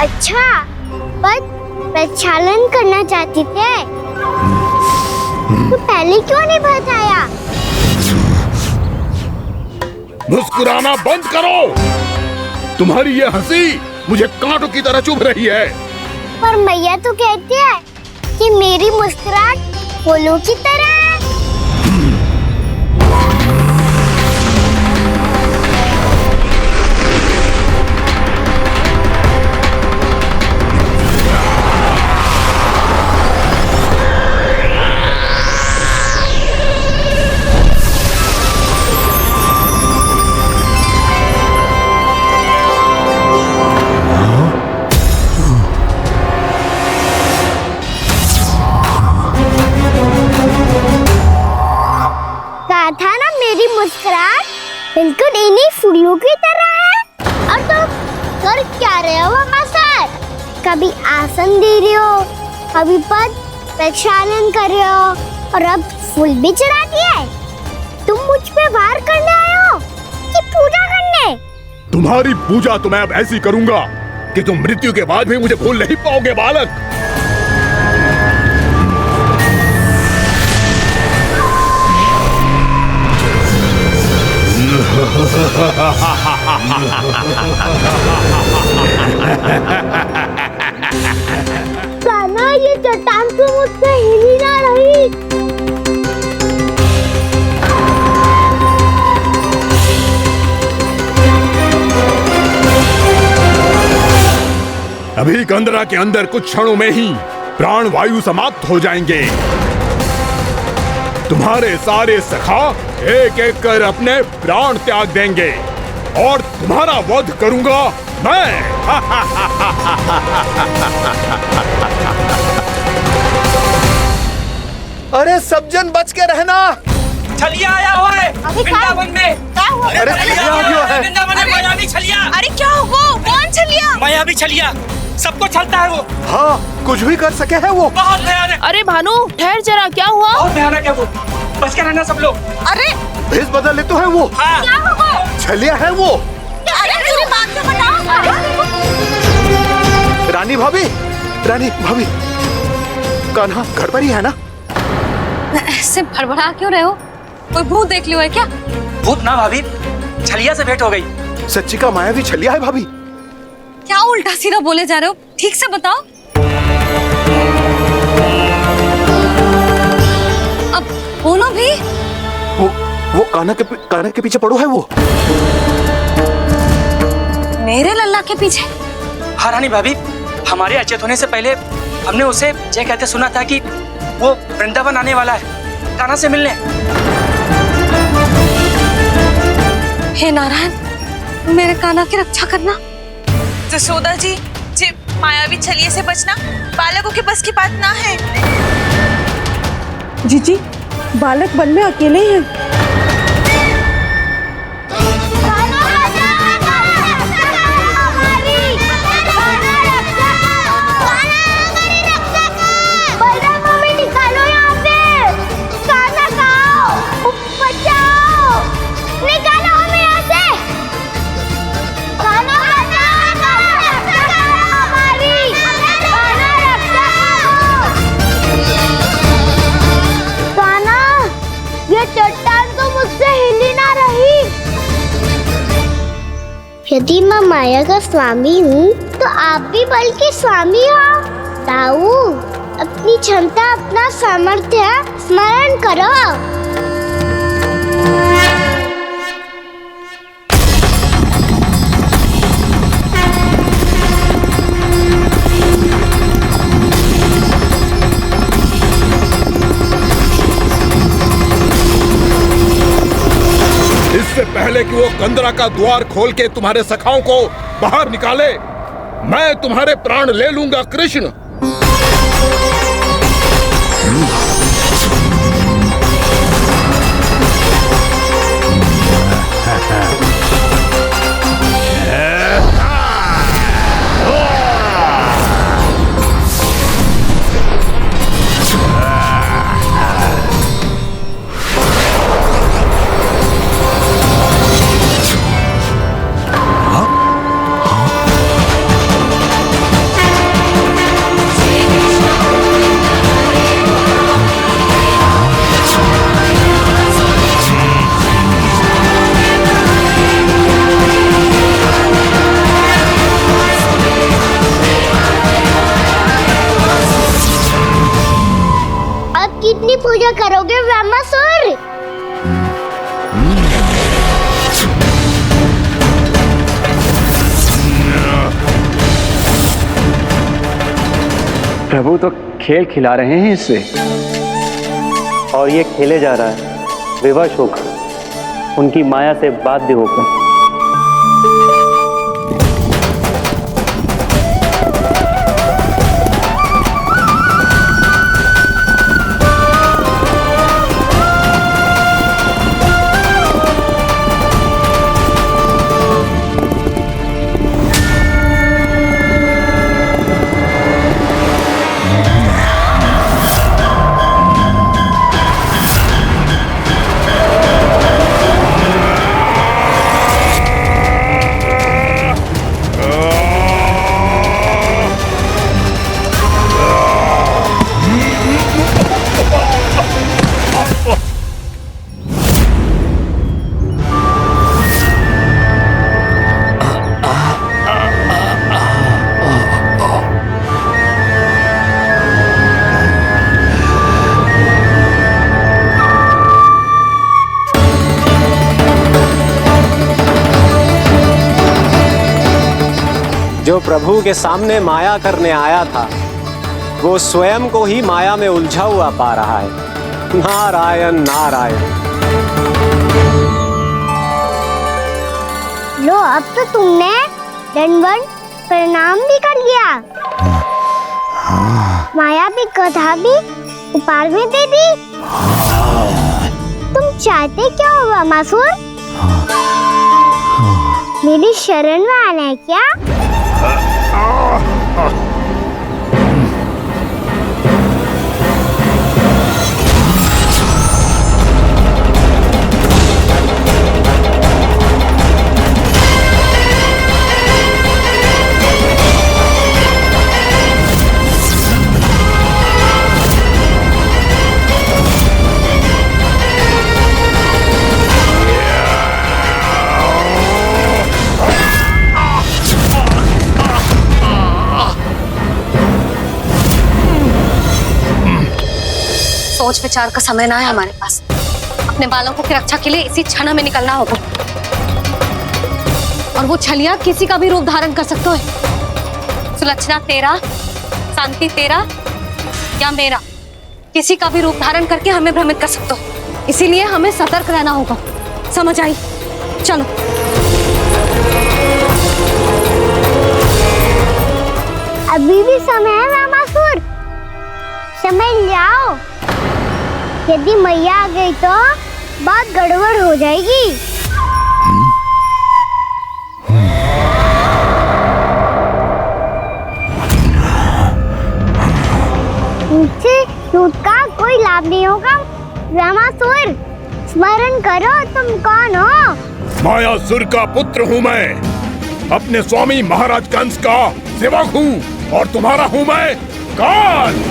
अच्छा, पर प्रक्षालन करना चाहती थे तो पहले क्यों नहीं बताया? मुस्कुराना बंद करो। तुम्हारी ये हंसी मुझे कांटों की तरह चुभ रही है। पर मैया तो कहती है कि मेरी मुस्कुराहट फूलों की तरह है। था ना मेरी मुस्कुराहट बिल्कुल इन्हीं फूलों की तरह है। और तुम कर क्या रहे हो ब्रह्मासुर? कभी आसन दे रहे हो, कभी पद प्रक्षालन कर रहे हो और अब फूल भी चढ़ा दिए। तुम मुझ पे वार करने आए हो कि पूजा करने? तुम्हारी पूजा तो मैं अब ऐसी करूंगा कि तुम मृत्यु के बाद भी मुझे भूल नहीं पाओगे बालक। कान्हा, ये चट्टान तो मुझसे हिल ही ना रही। अभी कंदरा के अंदर कुछ क्षणों में ही प्राण वायु समाप्त हो जाएंगे। तुम्हारे सारे सखा एक एक कर अपने प्राण त्याग देंगे और तुम्हारा वध करूंगा मैं। अरे सब जन बच के रहना। छलिया आया हुआ है वृंदावन में। अरे छलिया आ गया है। वृंदावन में मायावी छलिया। अरे क्या हुआ? कौन छलिया? मायावी छलिया, सबको छलता है वो। हाँ, कुछ भी कर सके है वो। बहुत भयानक। अरे भानु, ठहर जरा, क्या हुआ? बहुत भयानक है वो, बच के रहना सब लोग। अरे भेष बदल ले तो है वो। हाँ। क्या हुआ? छलिया है वो। अरे मेरी बात तो बताओ। रानी भाभी, रानी भाभी, कान्हा घर पर ही है ना? ऐसे भड़बड़ा क्यों रहे हो? कोई भूत देख लियो है क्या? भूत ना भाभी, छलिया से भेंट हो गई। सच्ची का मायावी छलिया है भाभी। क्या उल्टा सीधा बोले जा रहे हो? ठीक से बताओ। अब बोलो भी। वो कान्हा के पीछे पड़ो है वो। मेरे लल्ला के पीछे? हाँ रानी भाभी, हमारे अचेत होने से पहले हमने उसे ये कहते सुना था कि वो वृंदावन आने वाला है कान्हा से मिलने। हे नारायण, मेरे कान्हा की रक्षा करना। जसोदा जी, जे मायावी छलिए से बचना बालकों के बस की बात ना है। जीजी, बालक वन में अकेले ही हैं। चट्टान तो मुझसे हिली ना रही। यदि मैं माया का स्वामी हूँ तो आप भी बल के स्वामी हो। ताऊ, अपनी क्षमता, अपना सामर्थ्य स्मरण करो। इससे पहले कि वो कंदरा का द्वार खोल के तुम्हारे सखाओं को बाहर निकाले, मैं तुम्हारे प्राण ले लूंगा कृष्ण। कितनी पूजा करोगे ब्रह्मासुर? प्रभु तो खेल खिला रहे हैं इससे, और ये खेले जा रहा है विवश होकर, उनकी माया से बाध्य होकर। जो प्रभु के सामने माया करने आया था, वो स्वयं को ही माया में उलझा हुआ पा रहा है। नारायण नारायण। लो, अब तो तुमने दंडवत प्रणाम भी कर लिया, माया भी कथा भी उपहार में दे दी। तुम चाहते क्या हो ब्रह्मासुर? मेरी शरण में आना है क्या? सोच विचार का समय ना है हमारे पास। अपने बालों की रक्षा के लिए इसी क्षण हमें निकलना होगा। और वो छलिया किसी का भी रूप धारण कर सकता है। सुलक्षणा तेरा, शांति तेरा या मेरा, किसी का भी रूप धारण करके हमें भ्रमित कर सकते हो। इसीलिए हमें सतर्क रहना होगा। समझ आई? चलो। अभी भी समय है रामासुर, समझ जाओ। यदि मैया आ गई तो बात गड़बड़ हो जाएगी। मुझसे झूठ का कोई लाभ नहीं होगा। रामासुर, स्मरण करो तुम कौन हो। मायासुर का पुत्र हूँ मैं, अपने स्वामी महाराज कंस का सेवक हूँ, और तुम्हारा हूँ मैं काल।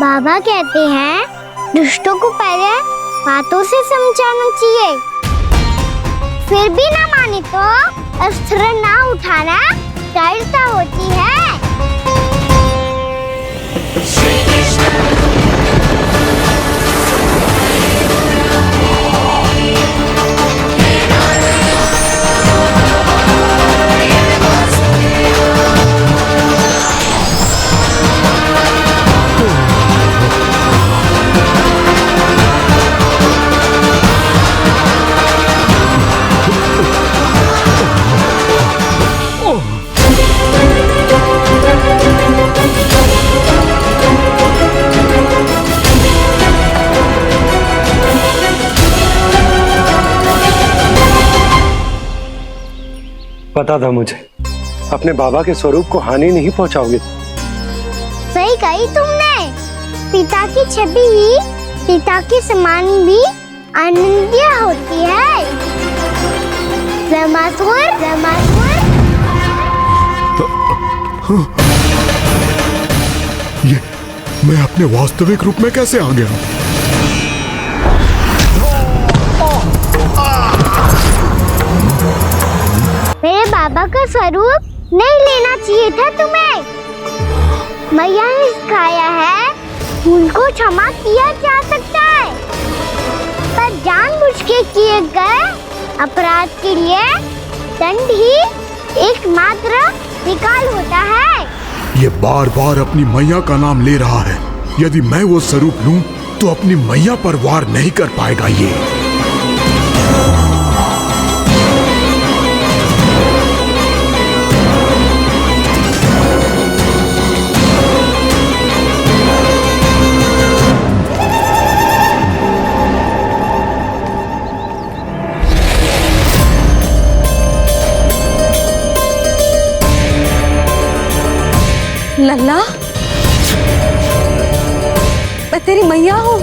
बाबा कहते हैं दुष्टों को पहले बातों से समझाना चाहिए, फिर भी ना माने तो अस्त्र ना उठाना कायरता होती है। पता था मुझे, अपने बाबा के स्वरूप को हानि नहीं पहुंचाओगे। सही कही तुमने। पिता की छवि ही पिता के समान भी आनंदीय होती है। रामासुर, रामासुर। ये मैं अपने वास्तविक रूप में कैसे आ गया? मेरे बाबा का स्वरूप नहीं लेना चाहिए था तुम्हें। मैया ने सिखाया है भूल को क्षमा किया जा सकता है, पर जानबूझ के किए गए अपराध के लिए दंड ही एकमात्र विकल्प होता है। ये बार बार अपनी मैया का नाम ले रहा है। यदि मैं वो स्वरूप लूं तो अपनी मैया पर वार नहीं कर पाएगा ये। लल्ला, मैं तेरी मैया हूँ,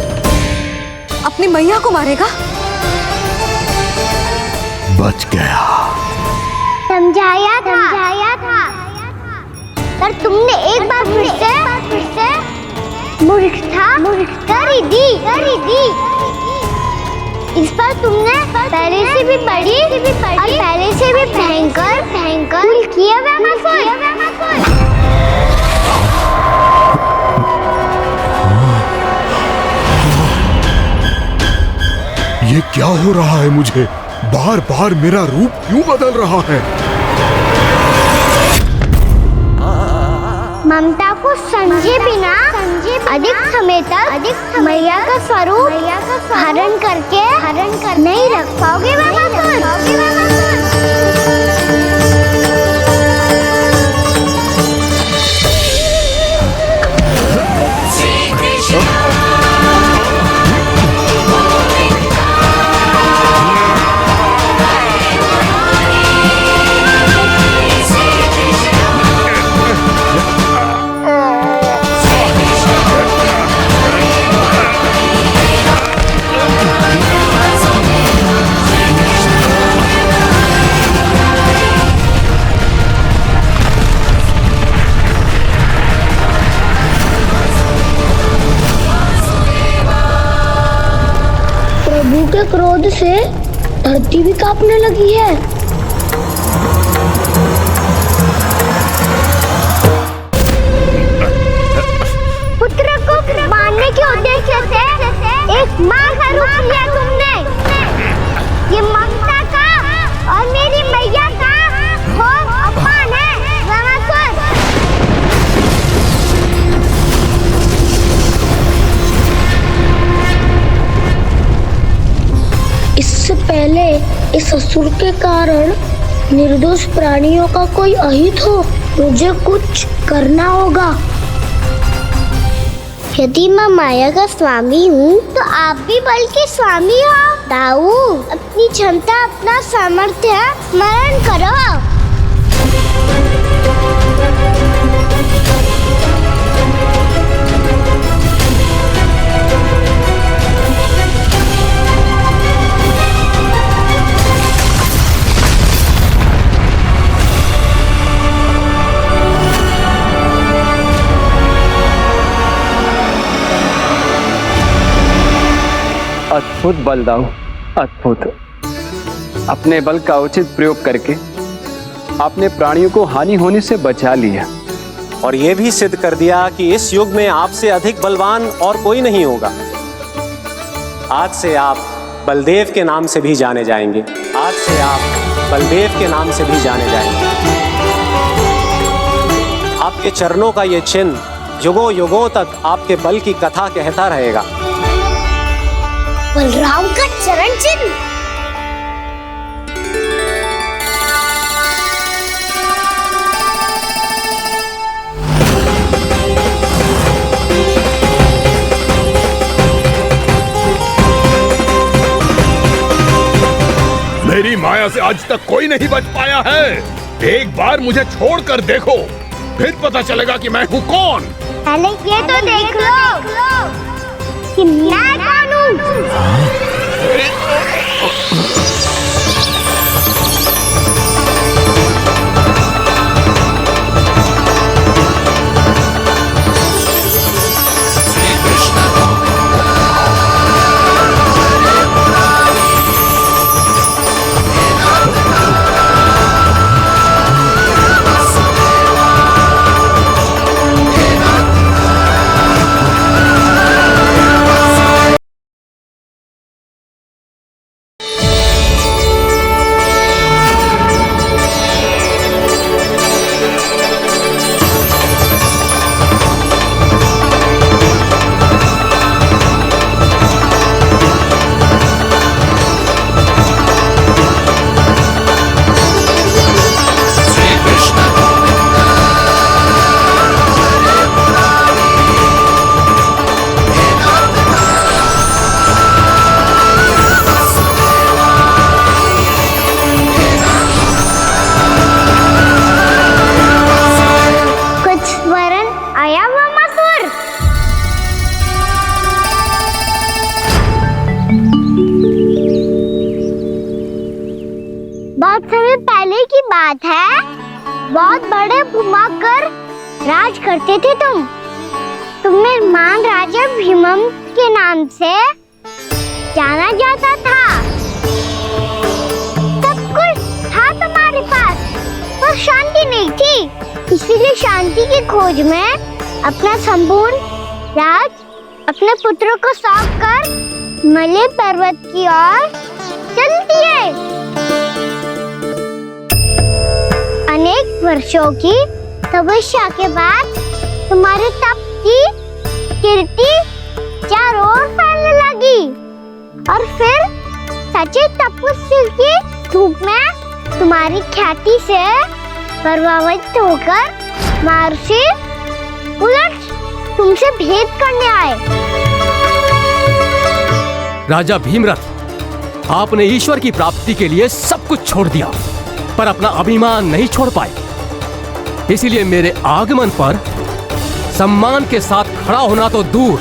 अपनी मैया को मारेगा? बच गया। समझाया था, पर तुमने एक बार फिर से मूर्खता कर ही दी। इस पर तुमने पहले से भी बड़ी और पहले से भी भयंकर भूल किया रामासुर। ये क्या हो रहा है मुझे? बार बार मेरा रूप क्यों बदल रहा है? ममता को समझे बिना अधिक समय तक मैया का स्वरूप हरण करके नहीं रख पाओगे रामासुर। के क्रोध से धरती भी कांपने लगी है। पुत्र को मारने के उद्देश्य से एक माँ का रूप लिया तुमने। ये ममता का और मेरी मैया का घोर अपमान है रावणासुर। इससे पहले इस असुर के कारण निर्दोष प्राणियों का कोई अहित हो, मुझे कुछ करना होगा। यदि मैं माया का स्वामी हूँ तो आप भी बल के स्वामी हो। दाऊ, अपनी क्षमता अपना सामर्थ्य स्मरण करो। अद्भुत बलदाऊ, अद्भुत। अपने बल का उचित प्रयोग करके आपने प्राणियों को हानि होने से बचा लिया और यह भी सिद्ध कर दिया कि इस युग में आपसे अधिक बलवान और कोई नहीं होगा। आज से आप बलदेव के नाम से भी जाने जाएंगे। आज से आप बलदेव के नाम से भी जाने जाएंगे। आपके चरणों का ये चिन्ह युगों युगों तक आपके बल की कथा कहता रहेगा। बलराम का चरण चिन्ह। मेरी माया से आज तक कोई नहीं बच पाया है। एक बार मुझे छोड़कर देखो, फिर पता चलेगा कि मैं हूँ कौन। पहले ये तो देख लो कि मैं कौन हूँ। बहुत समय पहले की बात है। बहुत बड़े भूमाकर राज करते थे तुम्हें मान राजा भीमम के नाम से जाना जाता था। सब कुछ था तुम्हारे पास, पर शांति नहीं थी। इसीलिए शांति की खोज में अपना संपूर्ण राज अपने पुत्रों को सौंप कर हिमालय पर्वत की ओर चल दिए। अनेक वर्षों की तपस्या के बाद तुम्हारे तप की कीर्ति चारों ओर फैलने लगी और फिर सच्चे तपस्वी के रूप में तुम्हारी ख्याति से प्रभावित होकर महर्षि उलट तुमसे भेंट करने आए। राजा भीमरथ, आपने ईश्वर की प्राप्ति के लिए सब कुछ छोड़ दिया, पर अपना अभिमान नहीं छोड़ पाए। इसीलिए मेरे आगमन पर सम्मान के साथ खड़ा होना तो दूर,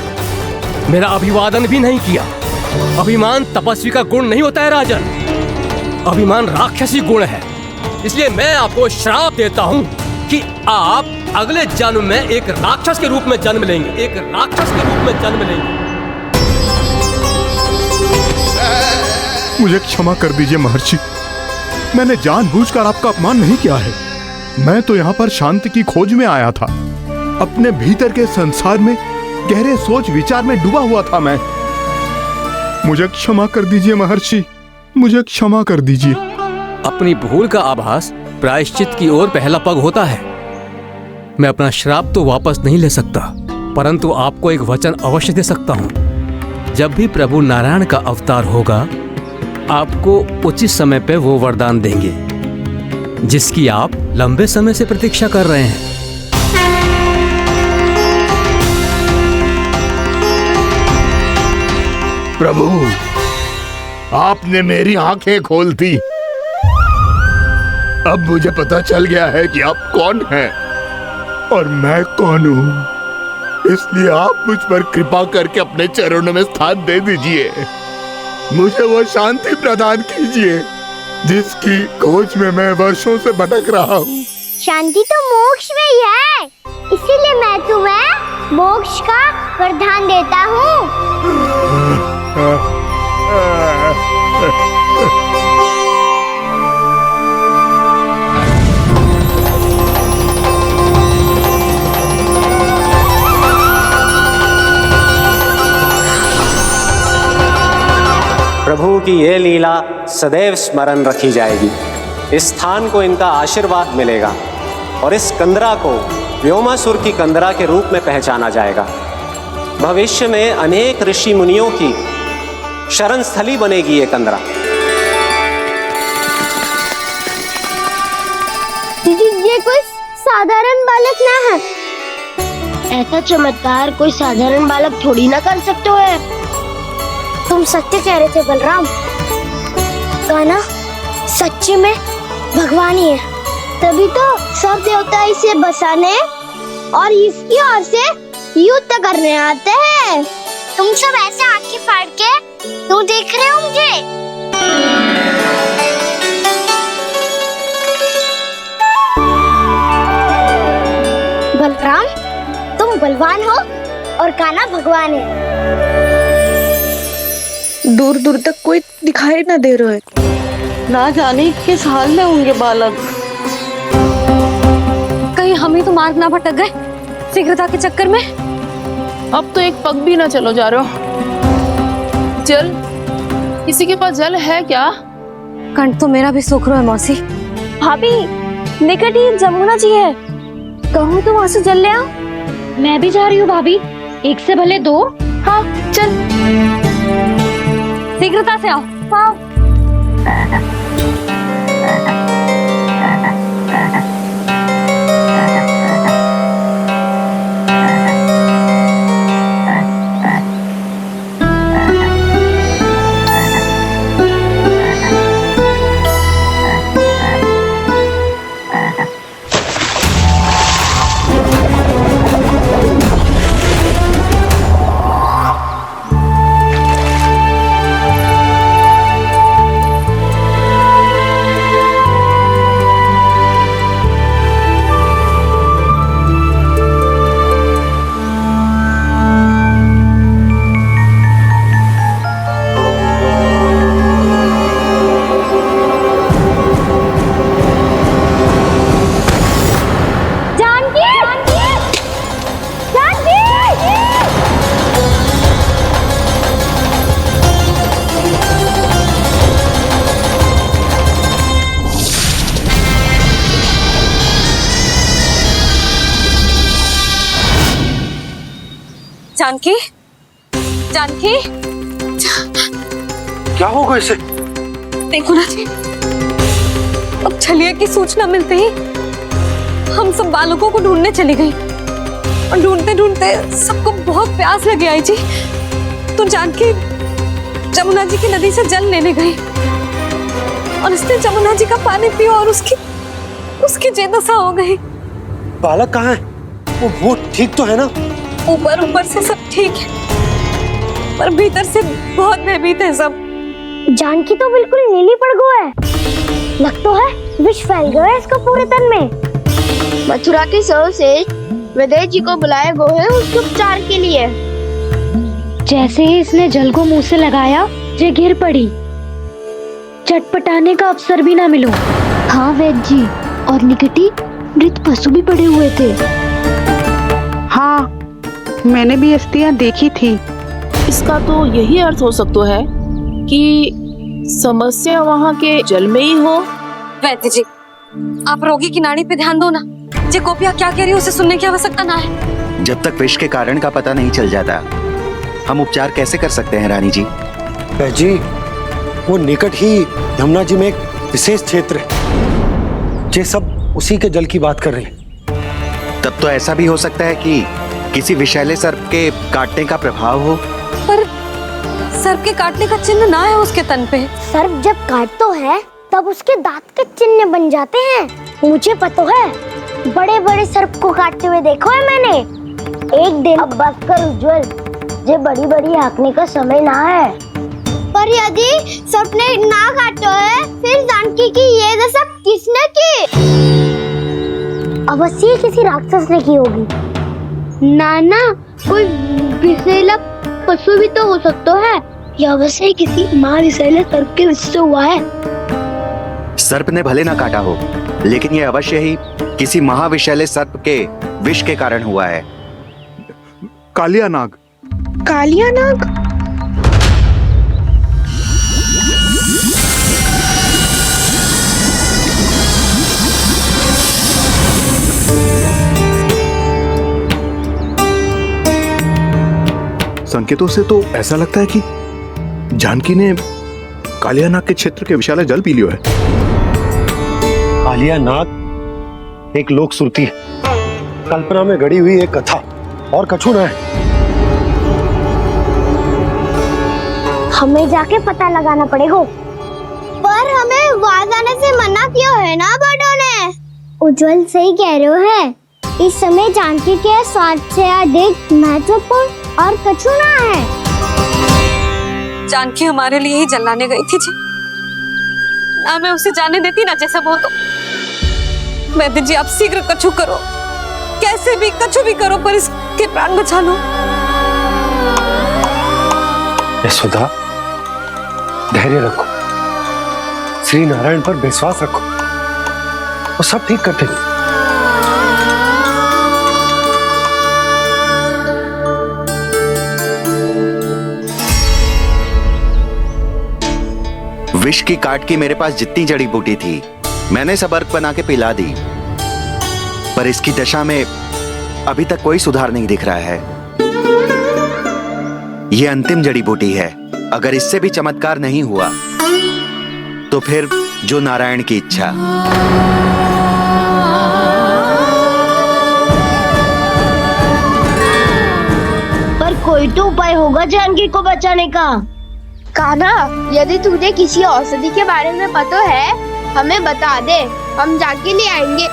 मेरा अभिवादन भी नहीं किया। अभिमान तपस्वी का गुण नहीं होता है राजन, अभिमान राक्षसी गुण है। इसलिए मैं आपको श्राप देता हूँ कि आप अगले जन्म में एक राक्षस के रूप में जन्म लेंगे, एक राक्षस के रूप में जन्म लेंगे। मुझे क्षमा कर दीजिए महर्षि। मैंने जानबूझकर आपका अपमान नहीं किया है। मैं तो यहाँ पर शांति की खोज में आया था। अपने भीतर के संसार में गहरे सोच विचार में डूबा हुआ था मैं। मुझे क्षमा कर दीजिए महर्षि, मुझे क्षमा कर दीजिए। अपनी भूल का आभास प्रायश्चित की ओर पहला पग होता है। मैं अपना श्राप तो वापस नहीं ले सकता, परंतु आपको एक वचन अवश्य दे सकता हूँ। जब भी प्रभु नारायण का अवतार होगा, आपको उचित समय पे वो वरदान देंगे जिसकी आप लंबे समय से प्रतीक्षा कर रहे हैं। प्रभु, आपने मेरी आंखें खोल दी। अब मुझे पता चल गया है कि आप कौन हैं और मैं कौन हूँ। इसलिए आप मुझ पर कृपा करके अपने चरणों में स्थान दे दीजिए। मुझे वो शांति प्रदान कीजिए जिसकी खोज में मैं वर्षों से भटक रहा हूँ। शांति तो मोक्ष में ही है, इसीलिए मैं तुम्हें मोक्ष का वरदान देता हूँ। प्रभु की ये लीला सदैव स्मरण रखी जाएगी। इस स्थान को इनका आशीर्वाद मिलेगा और इस कंदरा को व्योमासुर की कंदरा के रूप में पहचाना जाएगा। भविष्य में अनेक ऋषि मुनियों की शरण स्थली बनेगी ये कंदरा। दीदी, ये कोई साधारण बालक ना है। ऐसा चमत्कार कोई साधारण बालक थोड़ी ना कर सकते हो। तुम सत्य कह रहे थे बलराम। गाना सच्चे में भगवान ही है, तभी तो सब देवता इसे बसाने और इसकी ओर से युद्ध करने आते हैं। तुम सब ऐसे आंखें फाड़ के क्यों देख रहे हो मुझे? बलराम, तुम बलवान हो और कान्हा भगवान है। दूर दूर तक कोई दिखाई न दे रहा है। ना जाने किस हाल में होंगे बालक। कहीं हम ही तो मार्ग ना भटक गए शीघ्रता के चक्कर में। अब तो एक पग भी ना चलो जा रहे हो। जल, किसी के पास जल है क्या? कंठ तो मेरा भी सूख रहा है मौसी। भाभी, निकट ही जमुना जी है, कहूँ तो वहाँ से जल ले आओ। मैं भी जा रही हूँ भाभी, एक से भले दो। हाँ चल, शीघ्रता से आओ। हाँ। जानकी, जानकी, क्या होगा इसे? देखो ना जी, अब छलिया की सूचना मिलते ही हम सब बालकों को ढूंढने चली गई और ढूंढते ढूंढते सबको बहुत प्यास लगी आई जी। तो जानकी जमुना जी की नदी से जल लेने गई और उसने जमुना जी का पानी पिया और उसकी जेदशा हो गई। बालक कहाँ है? वो ठीक तो है ना? ऊपर ऊपर से सब ठीक है, पर भीतर से बहुत भयभीत है सब। जानकी तो बिल्कुल नीली पड़ गई है। लग तो है विष फैल गया है इसका पूरे तन में। मथुरा के सर्वश्रेष्ठ विदेह जी को बुलाया गया है उसके उपचार के लिए। जैसे ही इसने जल को मुंह से लगाया, ये गिर पड़ी चटपटाने का अवसर भी ना मिलो। हाँ वैद्य जी, और निकटी मृत पशु भी पड़े हुए थे। हाँ, मैंने भी अस्थियां देखी थी। इसका तो यही अर्थ हो सकता है कि समस्या वहाँ के जल में ही हो। वैद्य जी, आप रोगी की नाड़ी पे ध्यान दो ना। जे गोपिया क्या कह रही है उसे सुनने की आवश्यकता ना है। जब तक विष के कारण का पता नहीं चल जाता, हम उपचार कैसे कर सकते हैं रानी जी? जी, वो निकट ही यमुना जी में एक विशेष क्षेत्र है। ये सब उसी के जल की बात कर रही है। तब तो ऐसा भी हो सकता है कि किसी विषैले सर्प के काटने का प्रभाव हो। पर सर्प के काटने का चिन्ह ना है उसके तन पे। सर्प जब काटता है तब उसके दांत के चिन्ह बन जाते हैं। मुझे पता है, बड़े बड़े सर्प को काटते हुए देखो है मैंने। एक दिन अब बस कर उज्जवल, ये बड़ी बड़ी हाँकने का समय ना है। पर यदि सर्प ने ना काटा है, फिर जानकी की ये दशा किसने की? अवश्य किसी राक्षस ने की होगी। नाना, कोई विषैला पशु भी तो हो सकता है। यह अवश्य किसी महाविषैले सर्प के विष से हुआ है। सर्प ने भले ना काटा हो, लेकिन यह अवश्य ही किसी महाविषैले सर्प के विष के कारण हुआ है। कालिया नाग। कालिया नाग? संकेतों से तो ऐसा लगता है कि जानकी ने कालिया नाग के क्षेत्र के विशाल जल पी लियो है। कालिया नाग एक लोक श्रुति है, कल्पना में गढ़ी हुई एक कथा, और कछु न है। हमें जाके पता लगाना पड़ेगा। पर हमें वहां जाने से मना किया है ना बड़ों ने। उज्जवल सही कह रहे हो है। इस समय जानकी के स्वास्थ्य से अधिक महत्वपूर्ण और कछु ना है। जानकी हमारे लिए ही जलाने गई थी जी। ना मैं उसे जाने देती ना जैसा वो तो। वैद्य जी, आप शीघ्र कछु करो, कैसे भी कछु भी करो, पर इसके प्राण बचा लो। यशोदा, धैर्य रखो, श्री नारायण पर विश्वास रखो, वो सब ठीक करते हैं। विष की काट की मेरे पास जितनी जड़ी बूटी थी, मैंने सब अर्क बना के पिला दी, पर इसकी दशा में अभी तक कोई सुधार नहीं दिख रहा है। यह अंतिम जड़ी बूटी है। अगर इससे भी चमत्कार नहीं हुआ, तो फिर जो नारायण की इच्छा। पर कोई तो उपाय होगा जानकी को बचाने का। कान्हा, यदि तुझे किसी औषधि के बारे में पता है, हमें बता दे, हम जाके ले आएंगे।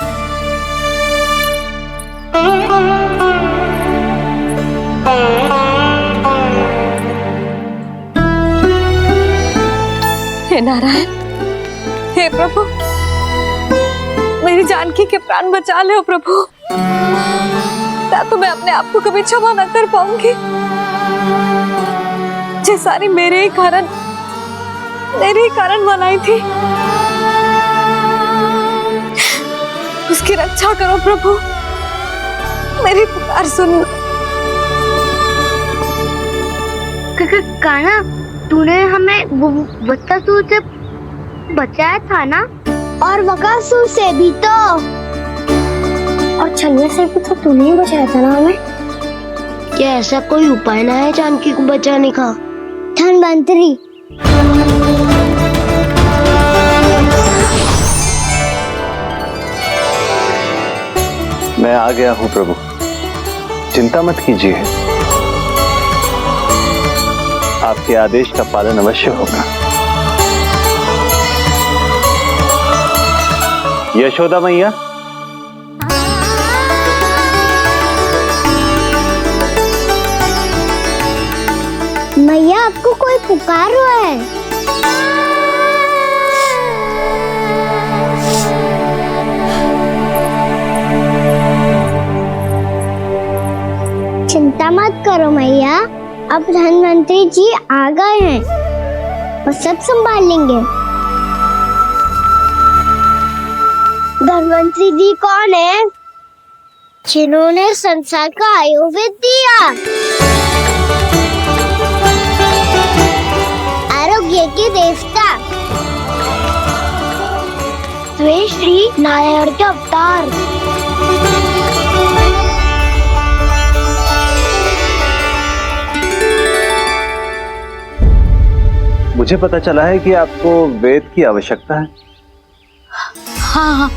हे नारायण, हे प्रभु, मेरी जानकी के प्राण बचा ले प्रभु। या तो मैं अपने आप को कभी क्षमा न कर पाऊंगी। ये सारी मेरे ही कारण बनाई थी। उसकी रक्षा करो प्रभु, मेरी पुकार सुनो। कान्हा, तूने हमें वत्सासुर से बचाया था ना? और बकासुर से भी तो, और छन्ने से भी तो तूने ही बचाया था ना हमें। क्या ऐसा कोई उपाय ना है जानकी को बचाने का? धन्वंतरी, मैं आ गया हूं प्रभु, चिंता मत कीजिए, आपके आदेश का पालन अवश्य होगा। यशोदा मैया, मैया आपको कोई पुकार रहा है। चिंता मत करो मैया, अब धन्वंतरी जी आ गए हैं और सब संभाल लेंगे। धन्वंतरी जी कौन है? जिन्होंने संसार का आयुर्वेद दिया, आरोग्य के देवता, वे श्री नारायण के अवतार। मुझे पता चला है कि आपको वेद की आवश्यकता है। हाँ हाँ,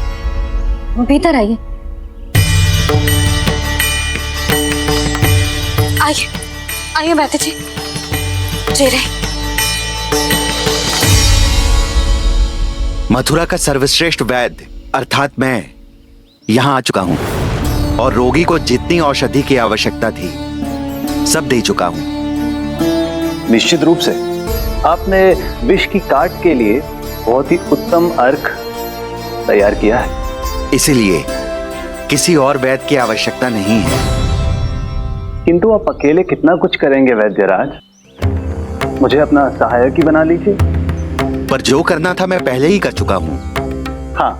भीतर आइए। आइए आइए बैठे जी। जी रहे। मथुरा का सर्वश्रेष्ठ वैद्य अर्थात मैं यहाँ आ चुका हूँ और रोगी को जितनी औषधि की आवश्यकता थी सब दे चुका हूँ। निश्चित रूप से आपने विष की काट के लिए बहुत ही उत्तम अर्क तैयार किया है, इसीलिए किसी और वैद्य की आवश्यकता नहीं है। किंतु आप अकेले कितना कुछ करेंगे वैद्यराज? मुझे अपना सहायक ही बना लीजिए। पर जो करना था मैं पहले ही कर चुका हूँ। हाँ,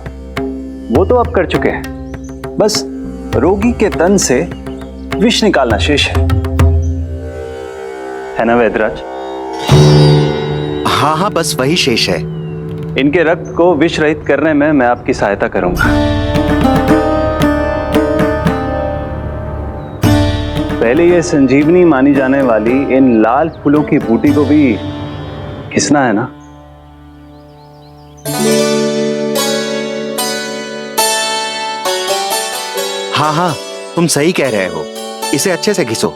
वो तो आप कर चुके हैं, बस रोगी के तन से विष निकालना शेष है ना वैद्यराज? हाँ हाँ, बस वही शेष है। इनके रक्त को विष रहित करने में मैं आपकी सहायता करूंगा। पहले ये संजीवनी मानी जाने वाली इन लाल फूलों की बूटी को भी घिसना है ना? हाँ हाँ, तुम सही कह रहे हो, इसे अच्छे से घिसो।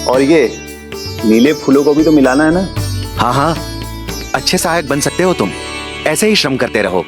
और ये नीले फूलों को भी तो मिलाना है ना? हाँ हाँ, अच्छे सहायक बन सकते हो तुम, ऐसे ही श्रम करते रहो।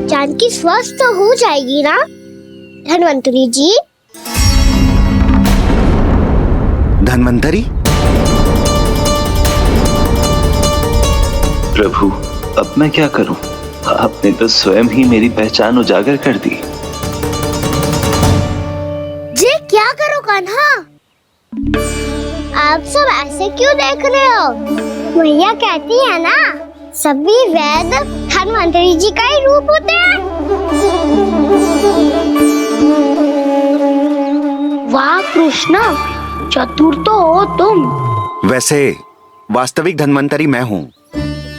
जानकी स्वस्थ हो जाएगी ना धन्वंतरी जी? धन्वंतरी? प्रभु, अब मैं क्या करूं? आपने तो स्वयं ही मेरी पहचान उजागर कर दी। जी क्या करो कान्हा? आप सब ऐसे क्यों देख रहे हो? भैया कहती है ना, सभी वैद्य धन्वंतरी जी का ही रूप होते हैं। वाह कृष्णा, चतुर तो हो तुम। वैसे वास्तविक धन्वंतरी मैं हूँ,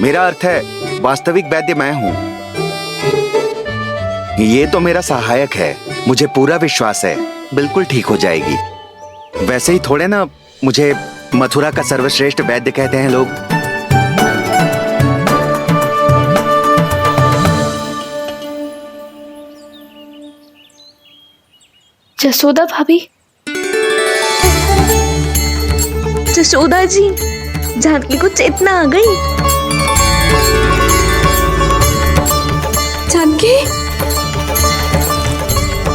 मेरा अर्थ है वास्तविक वैद्य मैं हूँ। ये तो मेरा सहायक है, मुझे पूरा विश्वास है बिल्कुल ठीक हो जाएगी। वैसे ही थोड़े ना मुझे मथुरा का सर्वश्रेष्ठ वैद्य कहते हैं लोग। जसोदा भाभी, जसोदा जी, जानकी को चेतना आ गई। जानकी,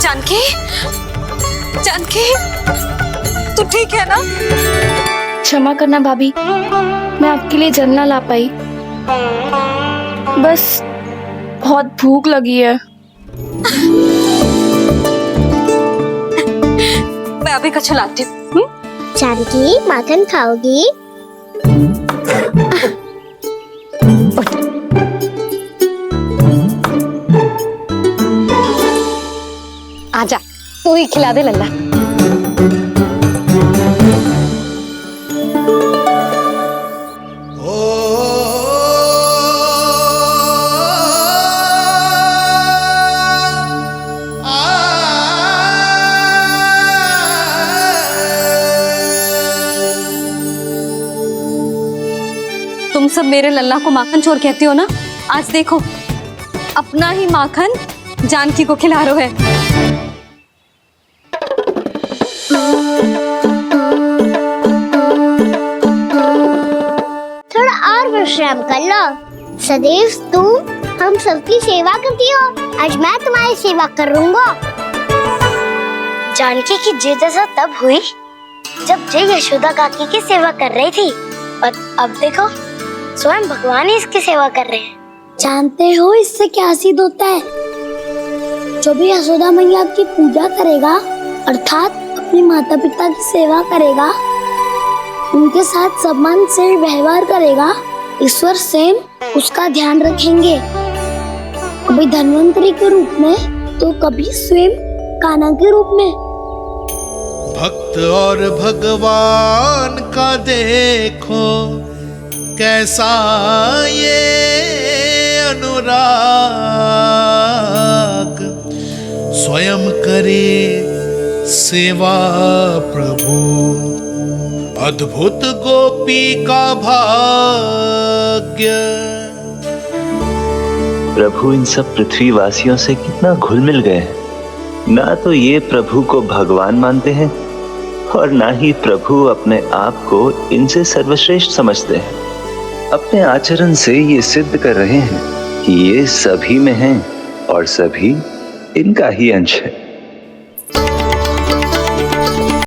जानकी, जानकी, तू ठीक है ना? क्षमा करना भाभी, मैं आपके लिए जल ना ला पाई। बस बहुत भूख लगी है। मैं अभी कछु लाती हूँ। जानकी माखन खाओगी? आजा, तू ही खिला दे लल्ला। तुम सब मेरे लल्ला को माखन चोर कहती हो ना, आज देखो अपना ही माखन जानकी को खिला रहे है। थोड़ा और विश्राम कर लो। सदैव तुम हम सबकी सेवा करती हो, आज मैं तुम्हारी सेवा करूंगा। जानकी की जिज्ञासा तब हुई जब जय यशोदा काकी की सेवा कर रही थी, और अब देखो स्वयं भगवान ही इसकी सेवा कर रहे हैं। जानते हो इससे क्या सिद्ध होता है? जो भी यशोदा मैया की पूजा करेगा, अर्थात अपने माता पिता की सेवा करेगा, उनके साथ सम्मान से व्यवहार करेगा, ईश्वर स्वयं उसका ध्यान रखेंगे। कभी धन्वंतरी के रूप में तो कभी स्वयं कान्हा के रूप में। भक्त और भगवान का देखो कैसा ये अनुराग, स्वयं करे सेवा प्रभु, अद्भुत गोपी का भाग्य। प्रभु इन सब पृथ्वीवासियों से कितना घुल मिल गए हैं। ना तो ये प्रभु को भगवान मानते हैं और ना ही प्रभु अपने आप को इनसे सर्वश्रेष्ठ समझते हैं। अपने आचरण से ये सिद्ध कर रहे हैं कि ये सभी में हैं और सभी इनका ही अंश है।